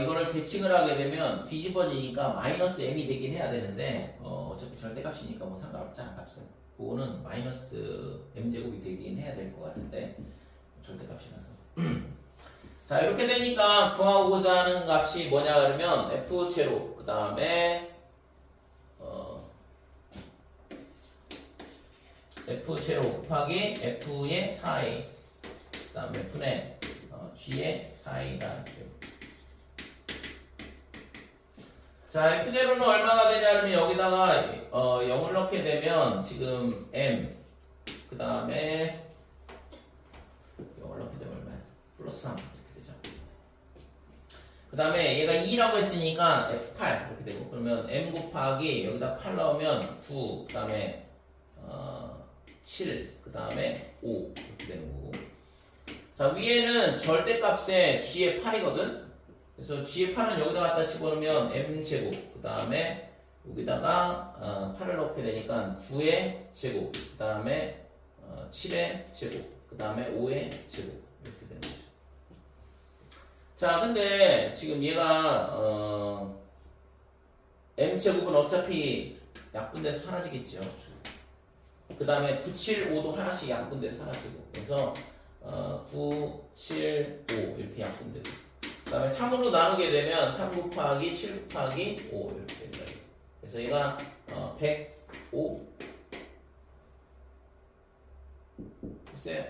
이거를 대칭을 하게 되면 뒤집어지니까 마이너스 m이 되긴 해야 되는데 어차피 절대값이니까 뭐 상관없잖아 값은. 그거는 마이너스 m제곱이 되긴 해야 될 것 같은데 절대값이라서. 자 이렇게 되니까 구하고자 하는 값이 뭐냐 그러면 f제로 그 다음에 f제로 곱하기 f의 4a 그 다음에 f의 g의 4a가 돼요. 자 f0는 얼마가 되냐면 여기다가 0을 넣게 되면 지금 m 그 다음에 0을 넣게 되면 얼마야? 플러스 3 이렇게 되죠. 그 다음에 얘가 2라고 했으니까 f8 이렇게 되고 그러면 m 곱하기 여기다 8 넣으면 9 그 다음에 7 그 다음에 5 이렇게 되는 거고 자 위에는 절대값에 g의 8이거든. 그래서 g의 8은 여기다 갖다 집어넣으면 m제곱 그 다음에 여기다가 8을 넣게 되니까 9의 제곱 그 다음에 7의 제곱 그 다음에 5의 제곱 이렇게 되는 거죠. 자 근데 지금 얘가 m제곱은 어차피 약분돼서 사라지겠죠. 그 다음에 9, 7, 5도 하나씩 약분돼서 사라지고 그래서 9, 7, 5 이렇게 약분되고 그 다음에 3으로 나누게 되면 3 곱하기 7 곱하기 5 이렇게 됩니다. 그래서 얘가 105 됐어요.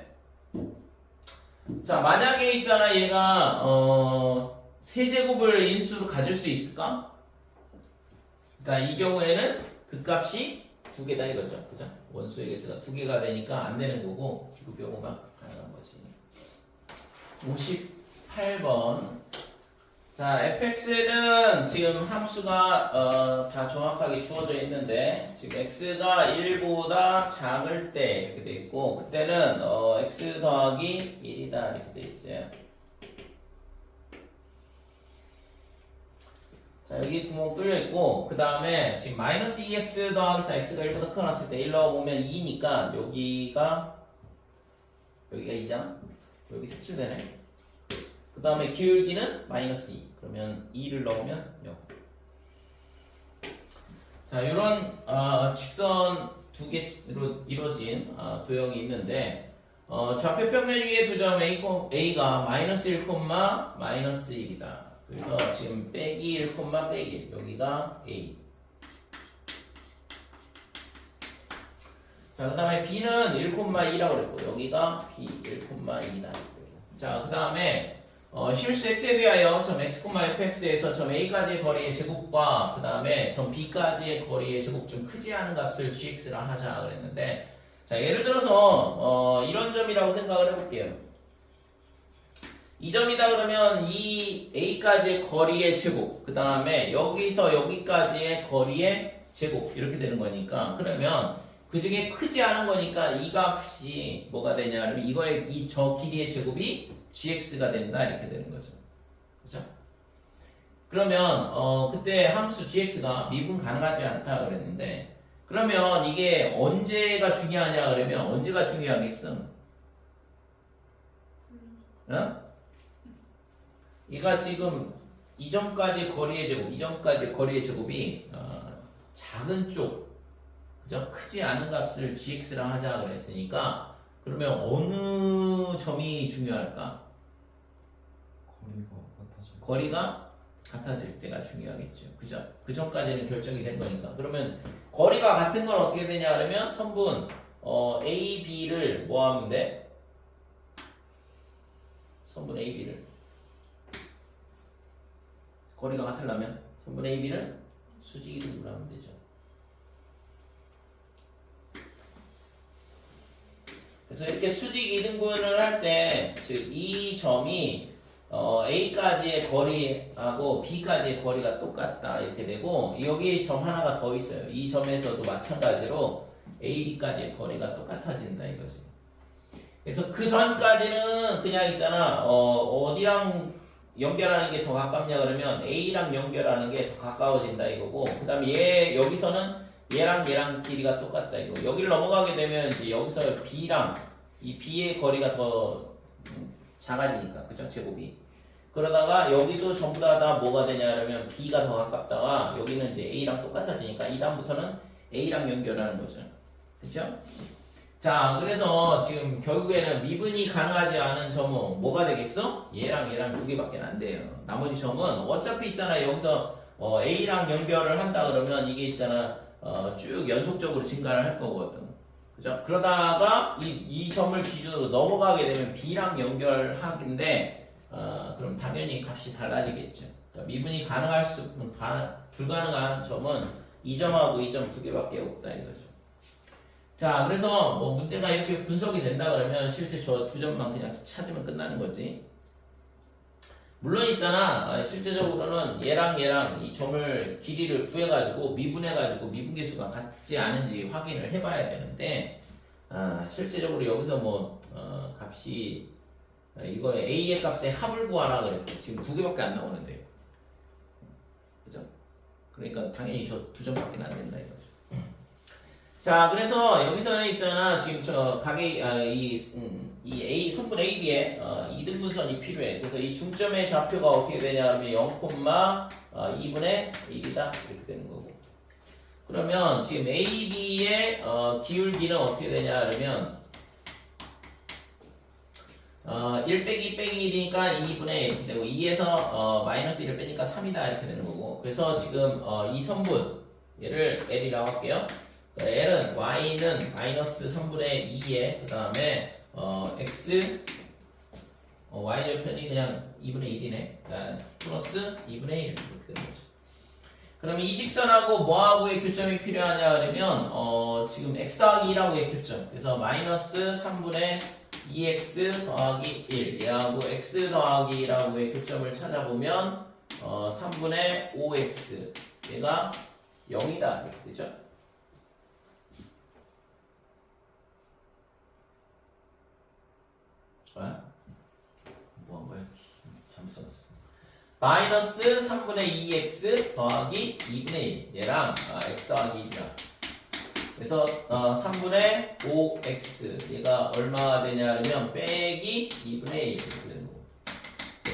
자 만약에 있잖아 얘가 세제곱을 인수로 가질 수 있을까? 그러니까 이 경우에는 그 값이 두 개다 이거죠. 그죠? 원소의 개수가 두 개가 되니까 안 되는 거고 그 경우만 가능한 거지. 58번. 자, fx는 지금 함수가 다 정확하게 주어져 있는데 지금 x가 1보다 작을 때 이렇게 돼 있고 그때는 x 더하기 1이다 이렇게 돼 있어요. 자, 여기 구멍 뚫려 있고 그 다음에 지금 마이너스 2x 더하기 4x가 1보다 크거나 때 1 넣어보면 2니까 여기가 2잖아? 여기 색칠되네. 그 다음에 기울기는 마이너스 2 그러면 2를 넣으면 0. 자 이런 직선 두 개로 이루어진 도형이 있는데 좌표 평면 위에 두 점 A가 마이너스 1, 마이너스 1이다. 그래서 지금 빼기 1, 빼기 1 여기가 A. 자 그 다음에 B는 1,2라고 그랬고 여기가 B 1,2다. 자 그 다음에 실수 x에 대하여 점 x, fx에서 점 a까지의 거리의 제곱과 그 다음에 점 b까지의 거리의 제곱 좀 크지 않은 값을 gx라 하자 그랬는데 자 예를 들어서 이런 점이라고 생각을 해볼게요. 이 점이다 그러면 이 a까지의 거리의 제곱 그 다음에 여기서 여기까지의 거리의 제곱 이렇게 되는 거니까 그러면 그 중에 크지 않은 거니까 이 값이 뭐가 되냐면 이거의 저 길이의 제곱이 gx가 된다 이렇게 되는 거죠. 그죠? 그러면 그때 함수 gx가 미분 가능하지 않다 그랬는데 그러면 이게 언제가 중요하냐 그러면 언제가 중요하겠어? 어? 얘가 지금 이 점까지 거리의 제곱, 이 점까지 거리의 제곱이 작은 쪽, 그죠? 크지 않은 값을 gx라 하자 그랬으니까 그러면 어느 점이 중요할까? 거리가 같아질 때가 중요하겠죠. 그죠? 그 전까지는 결정이 된 거니까. 그러면 거리가 같은 건 어떻게 되냐 그러면 선분 A, B를 뭐 하면 돼? 선분 A, B를 거리가 같으려면 선분 A, B를 수직 이등분을 하면 되죠. 그래서 이렇게 수직 이등분을 할 때 즉 이 점이 A까지의 거리하고 B까지의 거리가 똑같다 이렇게 되고 여기 점 하나가 더 있어요. 이 점에서도 마찬가지로 A, B까지의 거리가 똑같아진다 이거지. 그래서 그 전까지는 그냥 있잖아 어디랑 연결하는 게 더 가깝냐 그러면 A랑 연결하는 게 더 가까워진다 이거고 그 다음에 얘 여기서는 얘랑 길이가 똑같다 이거 여기를 넘어가게 되면 이제 여기서 B랑 이 B의 거리가 더 작아지니까 그죠 제곱이 그러다가 여기도 전부 다 뭐가 되냐 그러면 B가 더 가깝다가 여기는 이제 A랑 똑같아지니까 이 다음부터는 A랑 연결하는 거죠 그죠? 자 그래서 지금 결국에는 미분이 가능하지 않은 점은 뭐가 되겠어? 얘랑 두 개밖에 안 돼요 나머지 점은 어차피 있잖아 여기서 A랑 연결을 한다 그러면 이게 있잖아 쭉 연속적으로 증가를 할 거거든 그죠? 그러다가 이 점을 기준으로 넘어가게 되면 B랑 연결하긴데 그럼 당연히 값이 달라지겠죠 그러니까 미분이 불가능한 점은 이 점하고 이 점 두 개밖에 없다 이거죠 자, 그래서 뭐 문제가 이렇게 분석이 된다 그러면 실제 저 두 점만 그냥 찾으면 끝나는 거지. 물론 있잖아, 실제적으로는 얘랑 이 점을 길이를 구해가지고 미분해가지고 미분계수가 같지 않은지 확인을 해봐야 되는데, 실제적으로 여기서 뭐 값이 이거 A의 값의 합을 구하라 그랬고 지금 두 개밖에 안 나오는데요. 그죠? 그러니까 당연히 저 두 점밖에 안 된다 이거죠. 자, 그래서 여기서는 있잖아, 지금 저 각의 이 A 선분 AB에 이등분선이 필요해. 그래서 이 중점의 좌표가 어떻게 되냐 하면 0,2분의 1이다 이렇게 되는 거고. 그러면 지금 AB의 기울기는 어떻게 되냐 그러면 1 빼기 1이니까 2분의 1 이렇게 되고 2에서 마이너스 1을 빼니까 3이다 이렇게 되는 거고. 그래서 지금 이 선분 얘를 L이라고 할게요. L은 Y는 마이너스 3분의 2에 그 다음에 X Y절편이 그냥 2분의 1이네 그러니까 플러스 2분의 1 이렇게 되는 거죠 그러면 이 직선하고 뭐하고의 교점이 필요하냐 그러면 지금 X 더하기 2라고의 교점 그래서 마이너스 3분의 2X 더하기 1 얘하고 X 더하기 2라고의 교점을 찾아보면 3분의 5X 얘가 0이다 이렇게 되죠 뭐 한 거야? 잘못 써놨어. 마이너스 3분의 2x 더하기 2분의 1 얘랑 x 더하기 1이랑 그래서 3분의 5x 얘가 얼마가 되냐 그러면 빼기 2분의 1 이렇게 되는 거고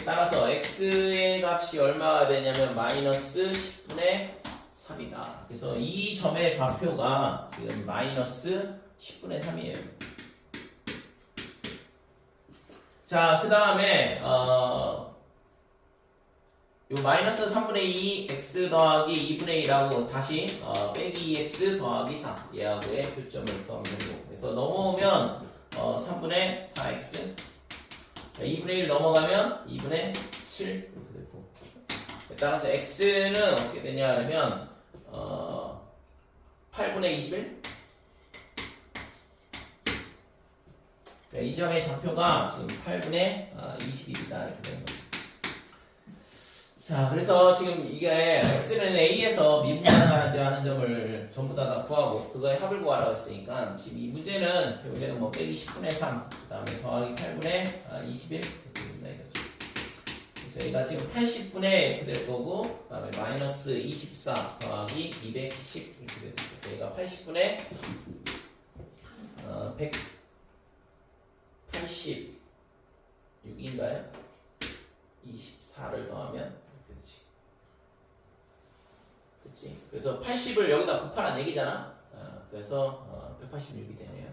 따라서 x의 값이 얼마가 되냐면 마이너스 10분의 3이다 그래서 이 점의 좌표가 지금 마이너스 10분의 3이에요 자, 그 다음에 요 마이너스 3분의 2 x 더하기 2분의 1하고 다시 빼기 2x 더하기 4 얘하고의 교점을 더하면 되고 그래서 넘어오면 3분의 4x 2분의 1 넘어가면 2분의 7 이렇게 되고 따라서 x는 어떻게 되냐 하면 8분의 21 이 점의 좌표가 지금 8분의 21이다 이렇게 되는 거죠. 자, 그래서 지금 이게 x는 a에서 미분 가능하지 않은 점을 전부 다 구하고 그거의 합을 구하라고 했으니까 지금 이 문제는 뭐 빼기 10분의 3, 그 다음에 더하기 8분의 21 이렇게 됩니다 이거죠. 그래서 얘가 지금 80분의 이렇게 될 거고, 그 다음에 마이너스 24 더하기 210 이렇게 됩니다. 그래서 얘가 80분의 186인가요? 24를 더하면 이렇게 되지. 됐지? 그래서 80을 여기다 곱하라는 얘기잖아. 그래서 186이 되네요.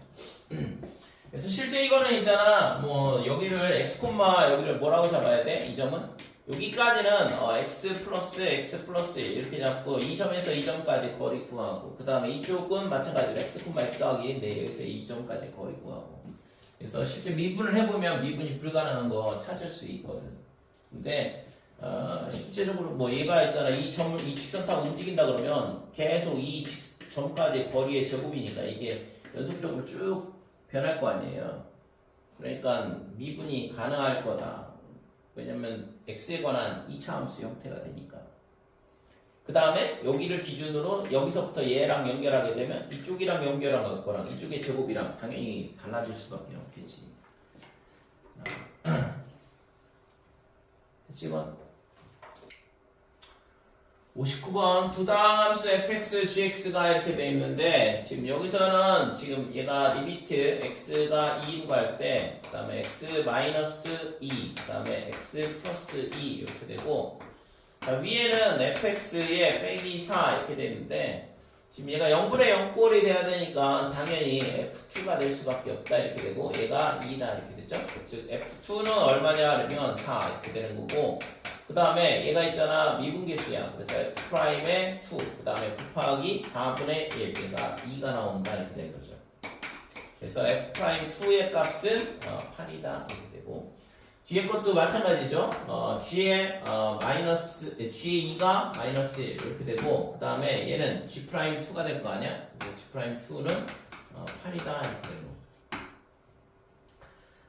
그래서 실제 이거는 있잖아. 뭐 여기를 x, 여기를 뭐라고 잡아야 돼? 이 점은 여기까지는 x 플러스 1 이렇게 잡고 이 점에서 이 점까지 거리 구하고 그 다음에 이쪽은 마찬가지로 x, x 더하기 1인데 여기서 이 점까지 거리 구하고 그래서 실제 미분을 해보면 미분이 불가능한 거 찾을 수 있거든. 근데 실제적으로 뭐 얘가 있잖아. 이 직선 타고 움직인다 그러면 계속 이 점까지 거리의 제곱이니까 이게 연속적으로 쭉 변할 거 아니에요. 그러니까 미분이 가능할 거다. 왜냐면 x에 관한 2차 함수 형태가 되니까. 그 다음에 여기를 기준으로 여기서부터 얘랑 연결하게 되면 이쪽이랑 연결한 거랑 이쪽의 제곱이랑 당연히 달라질 수밖에 없겠지. 이건 59번 두 다항함수 fx, gx가 이렇게 돼 있는데 지금 여기서는 지금 얘가 리미트 x가 2로 갈 때 그 다음에 x 마이너스 2, 그 다음에 x 플러스 2 이렇게 되고 자, 위에는 fx에 빼기 4 이렇게 돼 있는데 지금 얘가 0분의 0꼴이 돼야 되니까 당연히 f2가 될 수밖에 없다 이렇게 되고 얘가 2다 이렇게 되죠. 즉 f2는 얼마냐 그러면 4 이렇게 되는 거고 그 다음에 얘가 있잖아 미분계수야. 그래서 f'의 2, 그 다음에 곱하기 4분의 1 얘가 2가 나온다 이렇게 되는 거죠. 그래서 f'2의 값은 8이다 이렇게 되고 뒤에 것도 마찬가지죠. g의 마이너스 g2가 마이너스 1 이렇게 되고 그 다음에 얘는 g'2가 될 거 아니야? 그래서 g'2는 8이다 이렇게 되고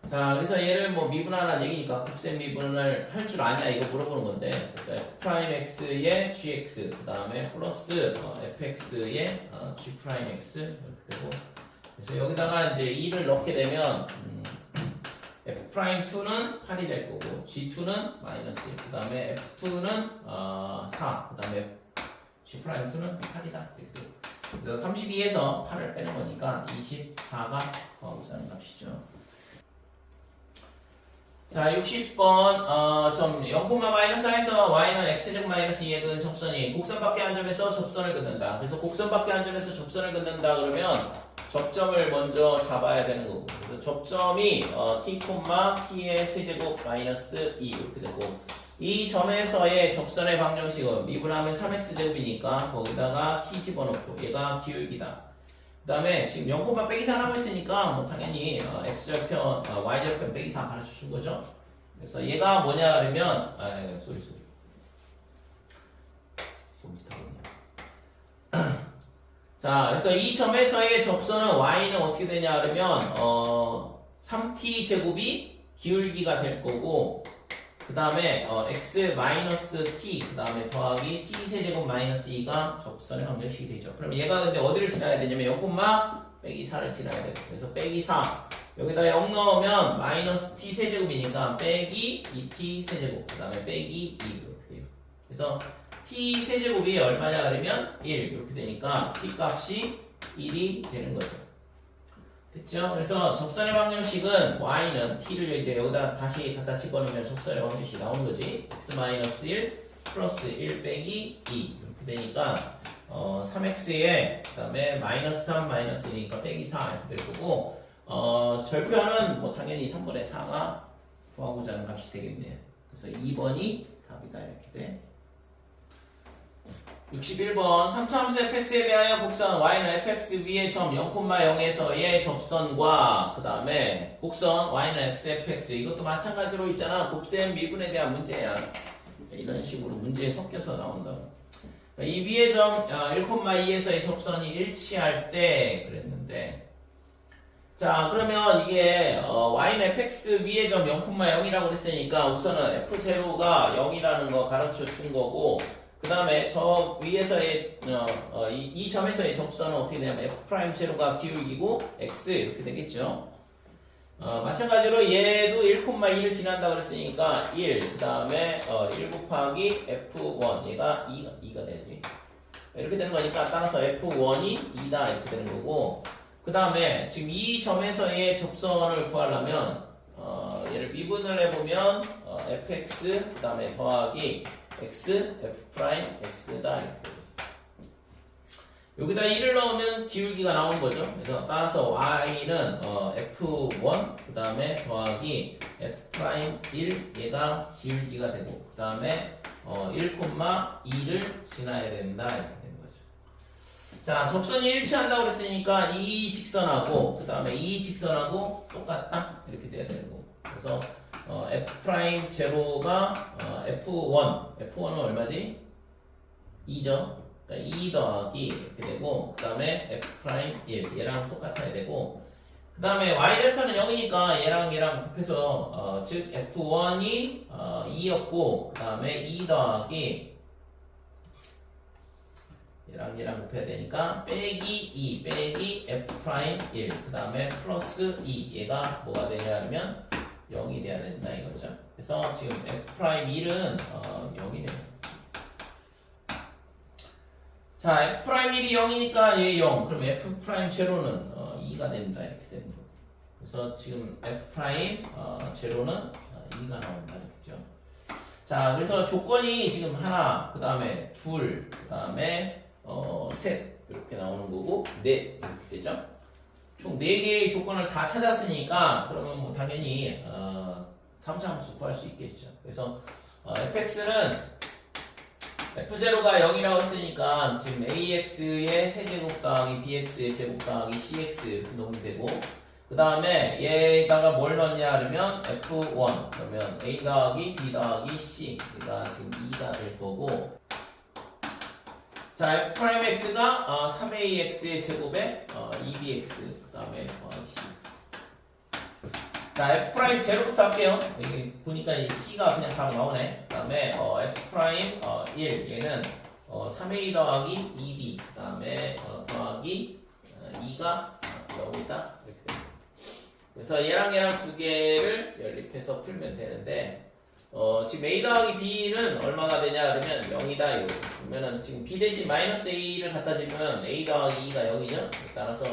자, 그래서 얘를 뭐 미분하라는 얘기니까 곱셈 미분을 할 줄 아냐 이거 물어보는 건데 그래서 f'x의 gx 그 다음에 플러스 fx의 g'x 이렇게 되고 그래서 여기다가 이제 2를 넣게 되면 f'2는 8이 될 거고 g2는 마이너스 1, 그 다음에 f2는 4, 그 다음에 g'2는 8이다 이렇게 되고 그래서 32에서 8을 빼는 거니까 24가 구하고자 값이죠. 자, 60번, 점 0,-4에서 y는 x제곱 마이너스 2의 접선이 곡선 밖의 한 점에서 접선을 긋는다. 그래서 곡선 밖의 한 점에서 접선을 긋는다 그러면 접점을 먼저 잡아야 되는 거고. 그래서 접점이 t, t의 세제곱 마이너스 2 이렇게 되고 이 점에서의 접선의 방정식은 미분하면 3x제곱이니까 거기다가 t 집어넣고 얘가 기울기다. 그 다음에 지금 0, 빼기 4 남았으니까 뭐 당연히 x절편, y절편 빼기 4 가르쳐 준 거죠. 그래서 얘가 뭐냐 그러면 소리 자, 그래서 이 점에서의 접선은 y는 어떻게 되냐 그러면 3t 제곱이 기울기가 될 거고 그 다음에 x 마이너스 t 그 다음에 더하기 t 세제곱 마이너스 2가 접선의 방정식이 되죠. 그럼 얘가 근데 어디를 지나야 되냐면 0, 빼기 4를 지나야 돼요. 그래서 빼기 4 여기다 0 넣으면 마이너스 t 세제곱이니까 빼기 2t 세제곱 그 다음에 빼기 2 이렇게 돼요. 그래서 t 세제곱이 얼마냐 그러면 1 이렇게 되니까 t 값이 1이 되는 거죠. 됐죠? 그래서 접선의 방정식은 y는 t를 이제 여기다 다시 갖다 집어넣으면 접선의 방정식이 나오는 거지. x-1 플러스 1 빼기 2 이렇게 되니까 3x에 그 다음에 마이너스 3 마이너스 2니까 빼기 4 이렇게 될 거고 절편은 뭐 당연히 3분의 4가 구하고자 하는 값이 되겠네요. 그래서 2번이 답이다 이렇게 돼. 61번 3차함수 fx에 대하여 곡선 y는 fx 위의 점 0,0에서의 접선과 그 다음에 곡선 y는 x fx 이것도 마찬가지로 있잖아. 곱셈 미분에 대한 문제야. 이런 식으로 문제에 섞여서 나온다고. 이 위의 점 1,2에서의 접선이 일치할 때 그랬는데 자 그러면 이게 y는 fx 위의 점 0,0이라고 그랬으니까 우선은 f0가 0이라는 거 가르쳐 준 거고 그 다음에 저 위에서의 이 점에서의 접선은 어떻게 되냐면 f'0가 기울기고 x 이렇게 되겠죠. 마찬가지로 얘도 1,2를 지난다 그랬으니까 1, 그 다음에 1 곱하기 f1 얘가 2가 돼야지. 이렇게 되는 거니까 따라서 f1이 2다 이렇게 되는 거고 그 다음에 지금 이 점에서의 접선을 구하려면 얘를 미분을 해보면 fx 그 다음에 더하기 x, f', x다 이렇게 여기다 1을 넣으면 기울기가 나오는 거죠. 그래서 따라서 y는 f1 그 다음에 더하기 f'1 얘가 기울기가 되고 그 다음에 1,2를 지나야 된다 이렇게 되는 거죠. 자 접선이 일치한다고 그랬으니까 이 직선하고 그 다음에 이 직선하고 똑같다 이렇게 돼야 되는 거고 그래서 f'0가 f1은 얼마지? 2죠. 그러니까 2 더하기 이렇게 되고 그 다음에 f'1 얘랑 똑같아야 되고 그 다음에 y절편은 0이니까 얘랑 곱해서 즉 f1이 2였고 그 다음에 2 더하기 얘랑 곱해야 되니까 빼기 2 빼기 f'1 그 다음에 플러스 2 얘가 뭐가 되냐 하면 0이 돼야 된다 이거죠. 그래서 지금 F'1은 0이네요. 자, F'1이 0이니까 얘 0. 그럼 F'0는 2가 된다. 이렇게 되는 거. 그래서 지금 F'0는 2가 나온다. 이렇죠. 자, 그래서 조건이 지금 하나, 그 다음에 둘, 그 다음에 셋. 이렇게 나오는 거고, 넷. 이렇게 되죠. 총 4개의 조건을 다 찾았으니까, 그러면 뭐 당연히, 3차 함수 구할 수 있겠죠. 그래서, fx는 f0가 0이라고 했으니까, 지금 ax의 세제곱 더하기 bx의 제곱 더하기 cx 이렇게 넣으면 되고, 그 다음에 얘에다가 뭘 넣냐 그러면 f1, 그러면 a 더하기 b 더하기 c, 얘가 지금 2가 될 거고, 자, f'x가 3ax의 제곱에 2bx, 그 다음에 더하기 c. 자, f'0부터 할게요. 여기 보니까 이 c가 그냥 바로 나오네. 그 다음에 f'1, 얘는 3a 더하기 2b, 그 다음에 더하기 2가 나오고 있다. 이렇게 됩니다. 그래서 얘랑 두 개를 연립해서 풀면 되는데, 지금 a 더하기 b는 얼마가 되냐 그러면 0이다 이거. 그러면은 지금 b 대신 마이너스 a를 갖다 주면 a 더하기 2가 0이죠. 따라서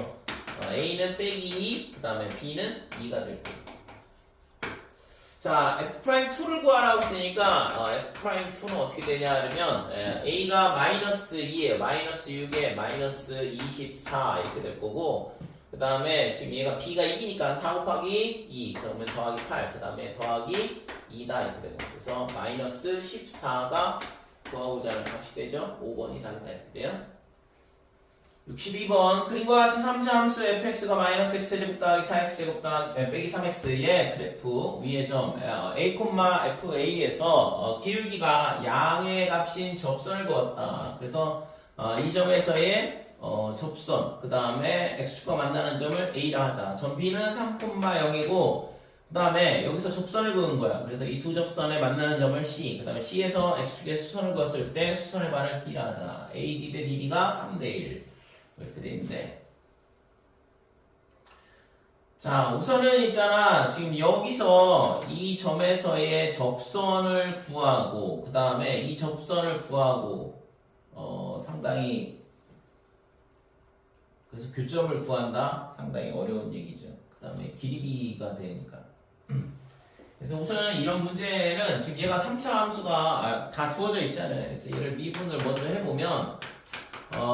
a는 빼기 2, 그 다음에 b는 2가 될 거고. 자, f'2를 구하라고 했으니까 f'2는 어떻게 되냐 그러면 a가 마이너스 2에 마이너스 6에 마이너스 24 이렇게 될 거고, 그 다음에 지금 얘가 b가 2이니까 4 곱하기 2 그러면 더하기 8, 그 다음에 더하기 2다 이렇게 되고, 그래서 마이너스 14가 구하고자 하는 값이 되죠. 5번이 답이다 이렇게 돼요. 62번 그림과 같이 3차 함수 fx가 마이너스 x제곱 더하기 4x제곱 더하기 빼기 3x의 그래프 위의 점 a, fa에서 기울기가 양의 값인 접선을 그었다. 그래서 이 점에서의 접선, 그 다음에 x축과 만나는 점을 a라 하자. 점 b는 3,0이고 그 다음에 여기서 접선을 그은 거야. 그래서 이 두 접선에 만나는 점을 c, 그 다음에 c에서 x축에 수선을 그었을 때 수선의 반을 d라 하자. ad 대 db가 3대1 이렇게 돼 있는데, 자, 우선은 있잖아. 지금 여기서 이 점에서의 접선을 구하고, 그 다음에 이 접선을 구하고, 상당히, 그래서 교점을 구한다? 상당히 어려운 얘기죠. 그 다음에 길이비가 되니까. 그래서 우선은 이런 문제는 지금 얘가 3차 함수가 다 주어져 있잖아요. 그래서 얘를 미분을 먼저 해보면,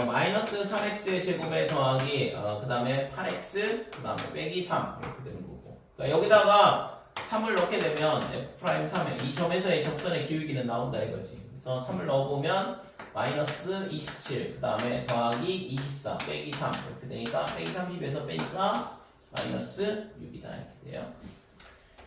마이너스 3x의 제곱에 더하기 그 다음에 8x 그 다음에 빼기 3 이렇게 되는 거고, 그러니까 여기다가 3을 넣게 되면 f'3에 이 점에서의 접선의 기울기는 나온다 이거지. 그래서 3을 넣어보면 마이너스 27 그 다음에 더하기 24 빼기 3 이렇게 되니까 빼기 30에서 빼니까 마이너스 6이다 이렇게 돼요.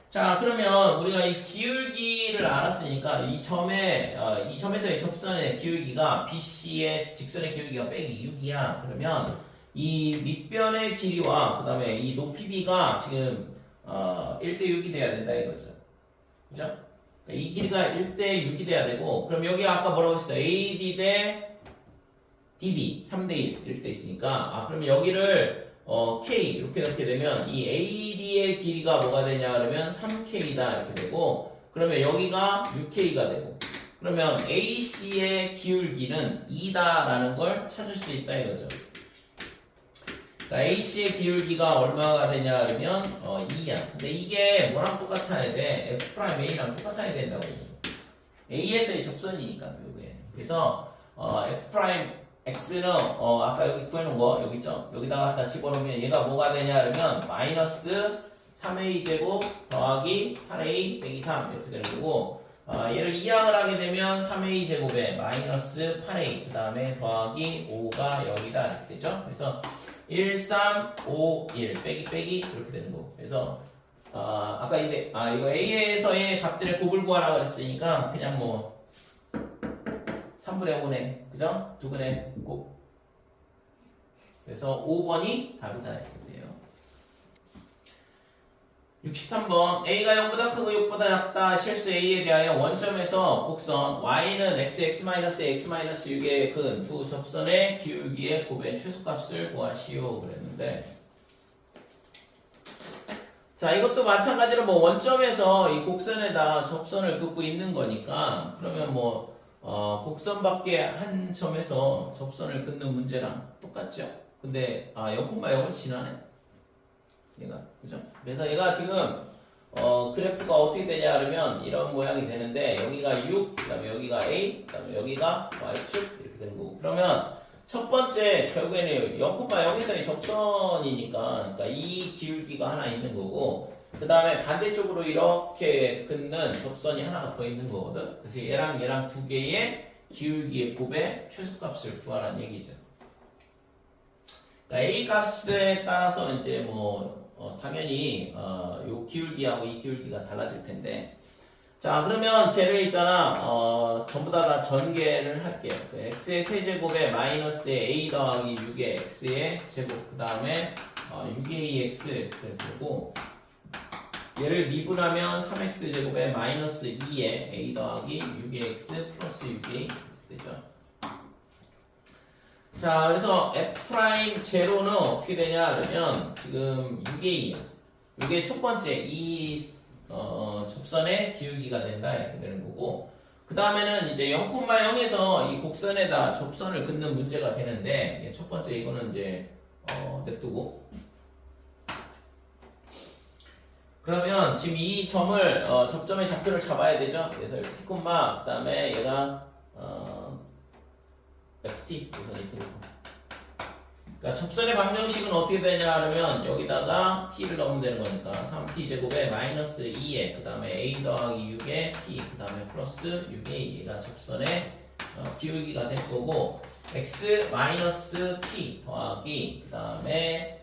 자, 그러면 우리가 이 기울기를 알았으니까 이 점에서의 접선의 기울기가 BC의 직선의 기울기가 빼기 6이야. 그러면 이 밑변의 길이와 그 다음에 이 높이 B가 지금 1대 6이 돼야 된다 이거죠. 그죠? 그러니까 이 길이가 1대 6이 돼야 되고, 그럼 여기 아까 뭐라고 했어요? AD 대 DB 3대 1 이렇게 돼 있으니까, 그러면 여기를 K 이렇게 넣게 되면 이 AD의 길이가 뭐가 되냐 그러면 3K다 이렇게 되고, 그러면 여기가 6K가 되고, 그러면 AC의 기울기는 2다라는 걸 찾을 수 있다 이거죠. 그러니까 AC의 기울기가 얼마가 되냐 그러면 2야. 근데 이게 뭐랑 똑같아야 돼? F'A랑 똑같아야 된다고. A에서의 접선이니까 결국에. 그래서 F'X는 아까 여기 구해놓은 거 여기 있죠? 여기다가 갖다 집어넣으면 얘가 뭐가 되냐 그러면 마이너스 3a 제곱 더하기 8a 빼기 3 이렇게 되는 거고, 얘를 이항을 하게 되면 3a 제곱에 마이너스 8a 그 다음에 더하기 5가 0이다 이렇게 되죠? 그래서 1, 3, 5, 1 빼기 이렇게 되는 거고, 그래서 아까 이거 A에서의 값들의 곱을 구하라고 했으니까 그냥 뭐 3분의 5네, 그죠? 2분의 곱. 그래서 5번이 답이다 이렇게 돼요. 63번 A가 0보다 크고 6보다 작다 실수 A에 대하여 원점에서 곡선 Y는 x-6의 근 두 접선의 기울기의 곱의 최소값을 구하시오 그랬는데, 자, 이것도 마찬가지로 뭐 원점에서 이 곡선에다 접선을 긋고 있는 거니까 그러면 뭐 곡선 밖에 한 점에서 접선을 긋는 문제랑 똑같죠. 근데 0,0을 지나네. 얘가 그죠? 그래서 얘가 지금 그래프가 어떻게 되냐 그러면 이런 모양이 되는데 여기가 6, 그다음에 여기가 A, 그다음에 여기가 Y축 이렇게 되는 거고. 그러면 첫 번째 결국에는 0,0에서의 접선이니까 그러니까 이 기울기가 하나 있는 거고 그 다음에 반대쪽으로 이렇게 긋는 접선이 하나가 더 있는 거거든. 그래서 얘랑 두 개의 기울기의 곱의 최소값을 구하라는 얘기죠. 그러니까 A 값에 따라서 이제 뭐 당연히 요 기울기하고 이 기울기가 달라질 텐데 자 그러면 쟤를 있잖아 전부 다 전개를 할게요. x의 세제곱에 마이너스의 a 더하기 6의 x의 제곱 그 다음에 6ax 되고 얘를 미분하면 3x 제곱에 마이너스 2의 a 더하기 6의 x 플러스 6a 되죠. 자 그래서 f'0는 어떻게 되냐 그러면 지금 6a야. 이게 첫 번째 이 접선의 기울기가 된다 이렇게 되는 거고 그 다음에는 이제 0,0에서 이 곡선에다 접선을 긋는 문제가 되는데 첫 번째 이거는 이제 냅두고 그러면 지금 이 점을 접점의 좌표를 잡아야 되죠. 그래서 이렇게 t, 그 다음에 얘가 ft 우선 이렇게 되고 그러니까 접선의 방정식은 어떻게 되냐 하면 여기다가 t를 넣으면 되는 거니까 3t 제곱에 마이너스 2에 그 다음에 a 더하기 6에 t 그 다음에 플러스 6a 얘가 접선의 기울기가 될 거고 x 마이너스 t 더하기 그 다음에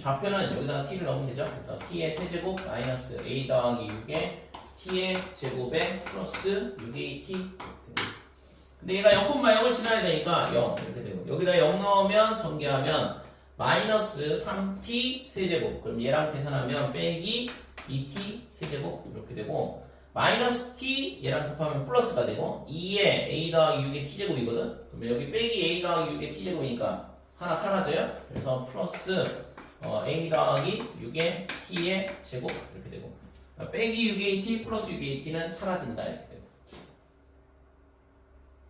좌표는 여기다가 t를 넣으면 되죠. 그래서 t의 세제곱 마이너스 a 더하기 6에 t의 제곱에 플러스 6at 근데 얘가 0,0을 지나야 되니까 0 이렇게 되고 여기다 0 넣으면 전개하면 마이너스 3t 세제곱 그럼 얘랑 계산하면 빼기 2t 세제곱 이렇게 되고 마이너스 t 얘랑 곱하면 플러스가 되고 2에 a 더하기 6의 t제곱이거든. 그러면 여기 빼기 a 더하기 6의 t제곱이니까 하나 사라져요. 그래서 플러스 a 더하기 6의 t의 제곱 이렇게 되고 빼기 6의 t 플러스 6의 t는 사라진다 이렇게 되고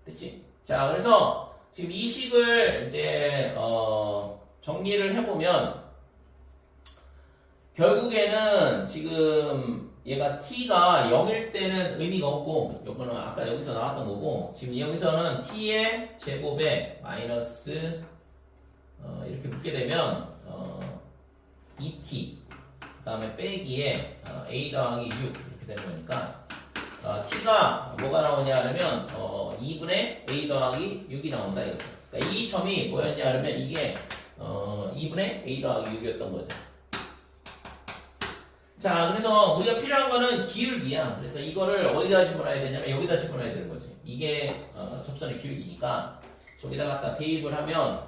됐지? 자 그래서 지금 이 식을 이제 정리를 해보면 결국에는 지금 얘가 t가 0일 때는 의미가 없고 이거는 아까 여기서 나왔던 거고 지금 여기서는 t의 제곱에 마이너스 이렇게 붙게 되면 2t 그 다음에 빼기에 a 더하기 6 이렇게 되는 거니까 t가 뭐가 나오냐 하면 2분의 a 더하기 6이 나온다 이거죠. 그러니까 이 점이 뭐였냐 하면 이게 2분의 a 더하기 6이었던 거죠. 자 그래서 우리가 필요한 거는 기울기야. 그래서 이거를 어디다 집어넣어야 되냐면 여기다 집어넣어야 되는 거지. 이게 접선의 기울기니까 저기다 갖다 대입을 하면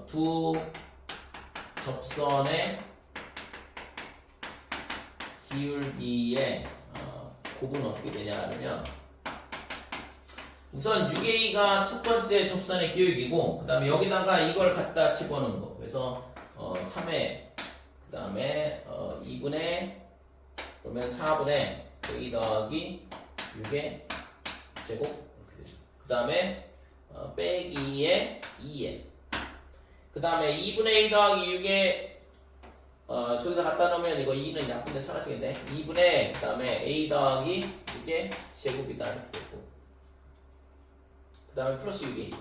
두 접선의 기울기의 곱은 어떻게 되냐 하면 우선 6a가 첫 번째 접선의 기울기고 그 다음에 여기다가 이걸 갖다 집어넣은 거 그래서 3회 그 다음에 2분의 그러면 4분의 a 더하기 6의 제곱 이렇게 되죠. 그 다음에 빼기에 2에 그 다음에 2분의 a 더하기 6의 저기다 갖다 놓으면 이거 2는 약분돼 사라지겠네. 2분의 그 다음에 a 더하기 6의 제곱이다 이렇게 되고 그 다음에 플러스 6이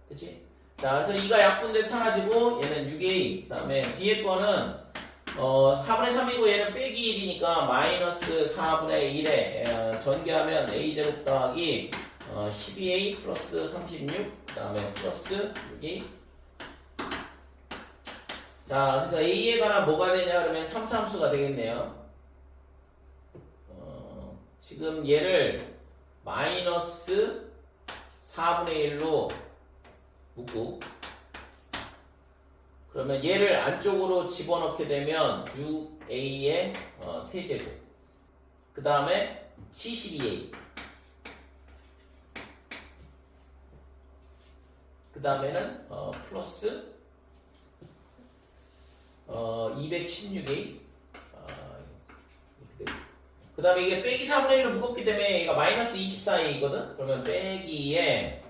그치? 자 그래서 2가 약분돼 사라지고 얘는 6a 그 다음에 뒤에 거는 4분의 3이고 얘는 빼기 1이니까 마이너스 4분의 1에 전개하면 a 제곱 더하기 12a 플러스 36 그 다음에 플러스 6a 자 그래서 a에 관한 뭐가 되냐 그러면 3차함수가 되겠네요. 지금 얘를 마이너스 4분의 1로 묶고 그러면 얘를 안쪽으로 집어넣게 되면 6a의 세제곱 그 다음에 72a 그 다음에는 플러스 216A 그 다음에 이게 빼기 4분의 1로 묶었기 때문에 얘가 마이너스 24A거든? 그러면 빼기에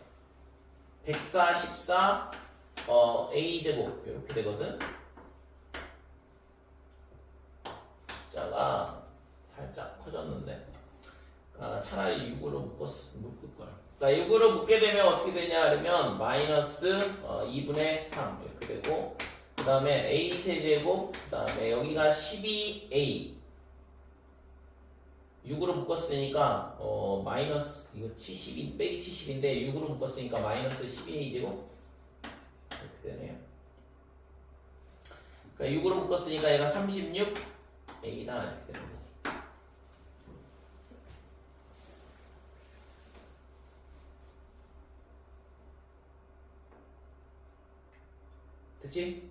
144 A제곱 이렇게 되거든? 숫자가 살짝 커졌는데 차라리 6으로 묶을걸. 그러니까 6으로 묶게 되면 어떻게 되냐 그러면 마이너스 2분의 3 이렇게 되고 그 다음에 A 세제곱 그 다음에 여기가 12A 6으로 묶었으니까 마이너스 이거 70 빼기 70인데 6으로 묶었으니까 마이너스 12A 제곱 이렇게 되네요. 그러니까 6으로 묶었으니까 얘가 36A다 이렇게 되는 거. 됐지?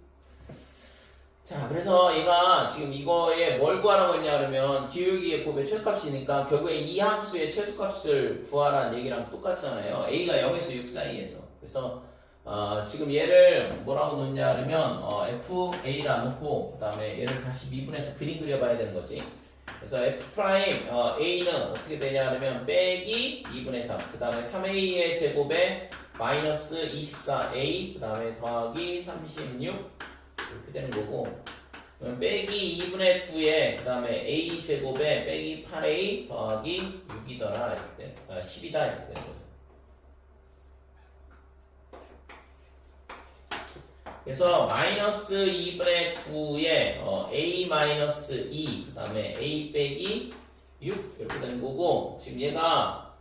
자, 그래서 얘가 지금 이거에 뭘 구하라고 했냐 그러면 기울기의 곱의 최소값이니까 결국에 이 함수의 최소값을 구하라는 얘기랑 똑같잖아요. A가 0에서 6 사이에서. 그래서 지금 얘를 뭐라고 놓냐 그러면 FA라 놓고 그 다음에 얘를 다시 미분해서 그림 그려봐야 되는 거지. 그래서 F' A는 어떻게 되냐 그러면 빼기 2분의 3 그 다음에 3A의 제곱에 마이너스 24A 그 다음에 더하기 36 이렇게 되는 거고 빼기 2분의 9에 그 다음에 A 제곱에 빼기 8A 더하기 6이더라 이렇게 되는 10이다 이렇게 되는 거죠. 그래서 마이너스 2분의 9에 A 마이너스 2 그 다음에 A 빼기 6 이렇게 되는 거고 지금 얘가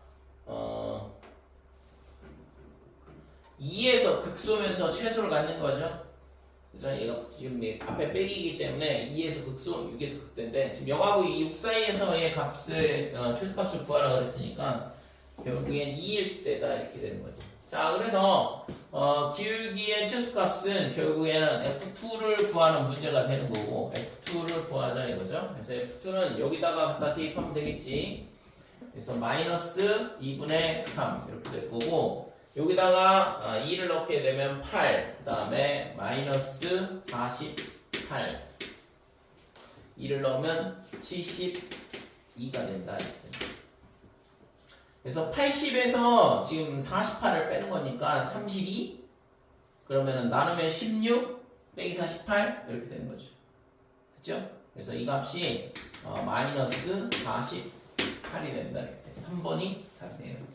2에서 극소면서 최소를 갖는 거죠. 그래서 얘가 지금 앞에 빼기이기 때문에 2에서 극소, 6에서 극대인데 지금 0하고 6 사이에서의 값을 최소값을 구하라 그랬으니까 결국엔 2일 때다 이렇게 되는 거지. 자, 그래서 기울기의 최소값은 결국에는 F2를 구하는 문제가 되는 거고 F2를 구하자 이거죠. 그래서 F2는 여기다가 갖다 대입하면 되겠지. 그래서 마이너스 2분의 3 이렇게 될 거고 여기다가 2를 넣게 되면 8, 그 다음에 마이너스 48 2를 넣으면 72가 된다 이렇게. 그래서 80에서 지금 48을 빼는 거니까 32 그러면은 나누면 16 빼기 48 이렇게 되는 거죠. 됐죠? 그래서 이 값이 마이너스 48이 된다 이렇게. 3번이 답이네요.